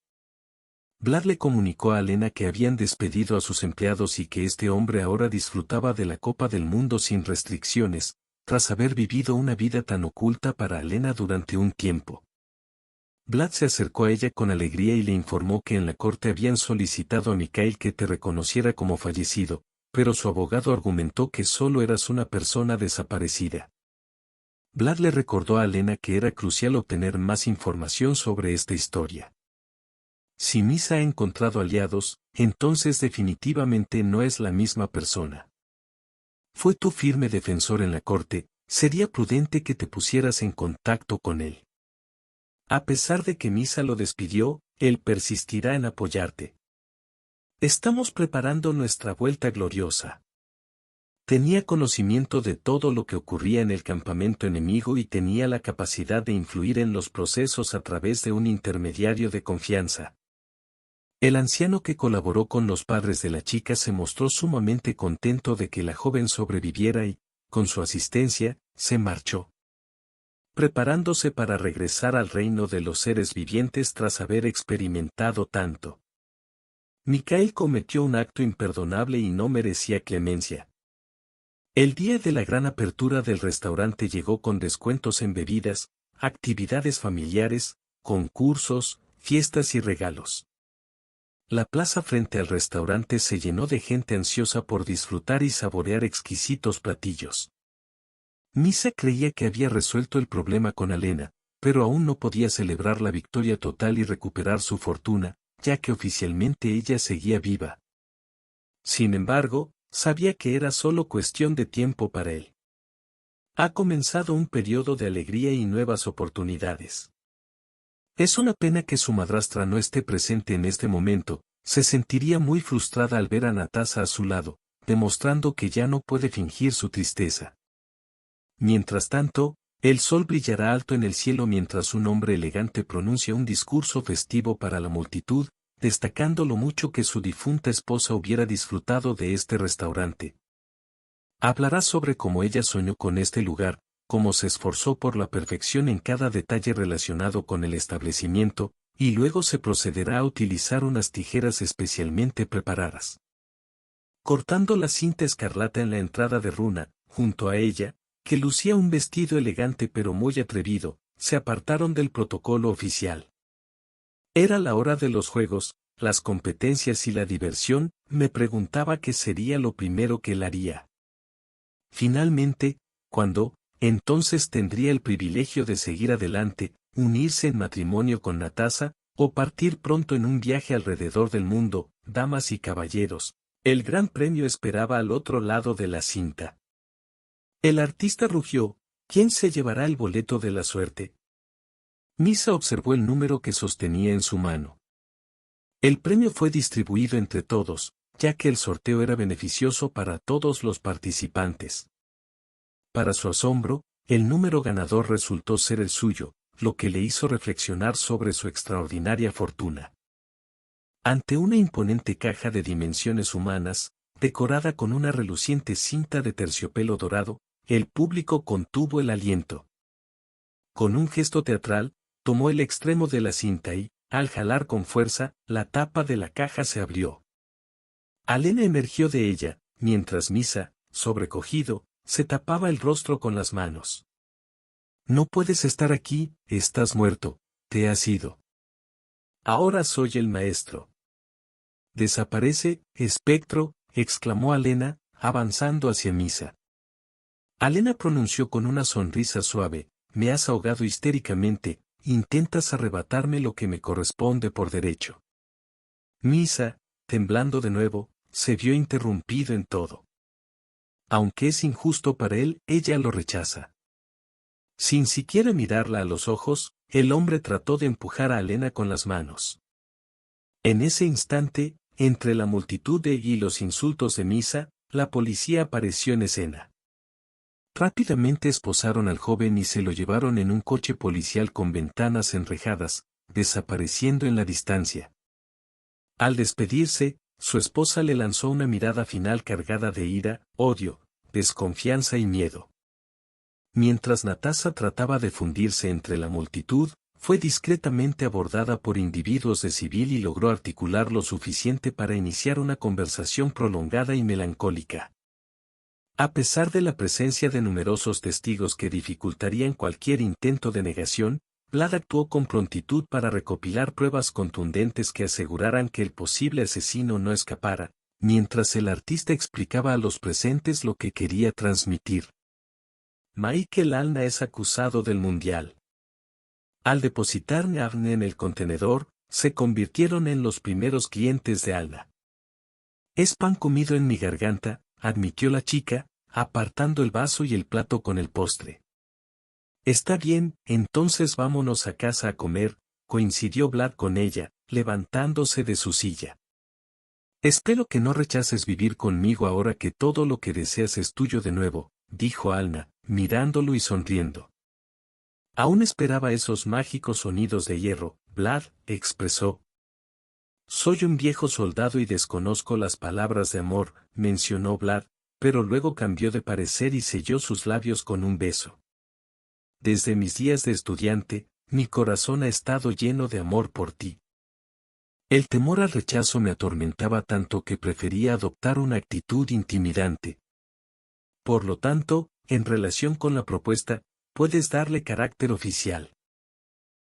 A: Vlad le comunicó a Alena que habían despedido a sus empleados y que este hombre ahora disfrutaba de la Copa del Mundo sin restricciones, tras haber vivido una vida tan oculta para Alena durante un tiempo. Vlad se acercó a ella con alegría y le informó que en la corte habían solicitado a Mikhail que te reconociera como fallecido, pero su abogado argumentó que solo eras una persona desaparecida. Vlad le recordó a Alena que era crucial obtener más información sobre esta historia. Si Misa ha encontrado aliados, entonces definitivamente no es la misma persona. Fue tu firme defensor en la corte, sería prudente que te pusieras en contacto con él. A pesar de que Misa lo despidió, él persistirá en apoyarte. Estamos preparando nuestra vuelta gloriosa. Tenía conocimiento de todo lo que ocurría en el campamento enemigo y tenía la capacidad de influir en los procesos a través de un intermediario de confianza. El anciano que colaboró con los padres de la chica se mostró sumamente contento de que la joven sobreviviera y, con su asistencia, se marchó, preparándose para regresar al reino de los seres vivientes tras haber experimentado tanto. Mikhail cometió un acto imperdonable y no merecía clemencia. El día de la gran apertura del restaurante llegó con descuentos en bebidas, actividades familiares, concursos, fiestas y regalos. La plaza frente al restaurante se llenó de gente ansiosa por disfrutar y saborear exquisitos platillos. Misa creía que había resuelto el problema con Alena, pero aún no podía celebrar la victoria total y recuperar su fortuna, ya que oficialmente ella seguía viva. Sin embargo, sabía que era solo cuestión de tiempo para él. Ha comenzado un periodo de alegría y nuevas oportunidades. Es una pena que su madrastra no esté presente en este momento, se sentiría muy frustrada al ver a Natasa a su lado, demostrando que ya no puede fingir su tristeza. Mientras tanto, el sol brillará alto en el cielo mientras un hombre elegante pronuncia un discurso festivo para la multitud, destacando lo mucho que su difunta esposa hubiera disfrutado de este restaurante. Hablará sobre cómo ella soñó con este lugar, cómo se esforzó por la perfección en cada detalle relacionado con el establecimiento, y luego se procederá a utilizar unas tijeras especialmente preparadas. Cortando la cinta escarlata en la entrada de Runa, junto a ella, que lucía un vestido elegante pero muy atrevido, se apartaron del protocolo oficial. Era la hora de los juegos, las competencias y la diversión, me preguntaba qué sería lo primero que él haría. Finalmente, cuando, entonces tendría el privilegio de seguir adelante, unirse en matrimonio con Natasa, o partir pronto en un viaje alrededor del mundo, damas y caballeros. El gran premio esperaba al otro lado de la cinta. El artista rugió, ¿quién se llevará el boleto de la suerte? Misa observó el número que sostenía en su mano. El premio fue distribuido entre todos, ya que el sorteo era beneficioso para todos los participantes. Para su asombro, el número ganador resultó ser el suyo, lo que le hizo reflexionar sobre su extraordinaria fortuna. Ante una imponente caja de dimensiones humanas, decorada con una reluciente cinta de terciopelo dorado, el público contuvo el aliento. Con un gesto teatral, tomó el extremo de la cinta y, al jalar con fuerza, la tapa de la caja se abrió. Alena emergió de ella, mientras Misa, sobrecogido, se tapaba el rostro con las manos. No puedes estar aquí, estás muerto, te has ido. Ahora soy el maestro. Desaparece, espectro, exclamó Alena, avanzando hacia Misa. Alena pronunció con una sonrisa suave, me has ahogado histéricamente, intentas arrebatarme lo que me corresponde por derecho. Misa, temblando de nuevo, se vio interrumpido en todo. Aunque es injusto para él, ella lo rechaza. Sin siquiera mirarla a los ojos, el hombre trató de empujar a Alena con las manos. En ese instante, entre la multitud y los insultos de Misa, la policía apareció en escena. Rápidamente esposaron al joven y se lo llevaron en un coche policial con ventanas enrejadas, desapareciendo en la distancia. Al despedirse, su esposa le lanzó una mirada final cargada de ira, odio, desconfianza y miedo. Mientras Natasha trataba de fundirse entre la multitud, fue discretamente abordada por individuos de civil y logró articular lo suficiente para iniciar una conversación prolongada y melancólica. A pesar de la presencia de numerosos testigos que dificultarían cualquier intento de negación, Vlad actuó con prontitud para recopilar pruebas contundentes que aseguraran que el posible asesino no escapara, mientras el artista explicaba a los presentes lo que quería transmitir. Michael Alna es acusado del mundial. Al depositar Arne en el contenedor, se convirtieron en los primeros clientes de Alna. Es pan comido en mi garganta, admitió la chica, apartando el vaso y el plato con el postre. Está bien, entonces vámonos a casa a comer, coincidió Vlad con ella, levantándose de su silla. Espero que no rechaces vivir conmigo ahora que todo lo que deseas es tuyo de nuevo, dijo Alna, mirándolo y sonriendo. Aún esperaba esos mágicos sonidos de hierro, Vlad, expresó. Soy un viejo soldado y desconozco las palabras de amor, mencionó Vlad, pero luego cambió de parecer y selló sus labios con un beso. Desde mis días de estudiante, mi corazón ha estado lleno de amor por ti. El temor al rechazo me atormentaba tanto que prefería adoptar una actitud intimidante. Por lo tanto, en relación con la propuesta, puedes darle carácter oficial.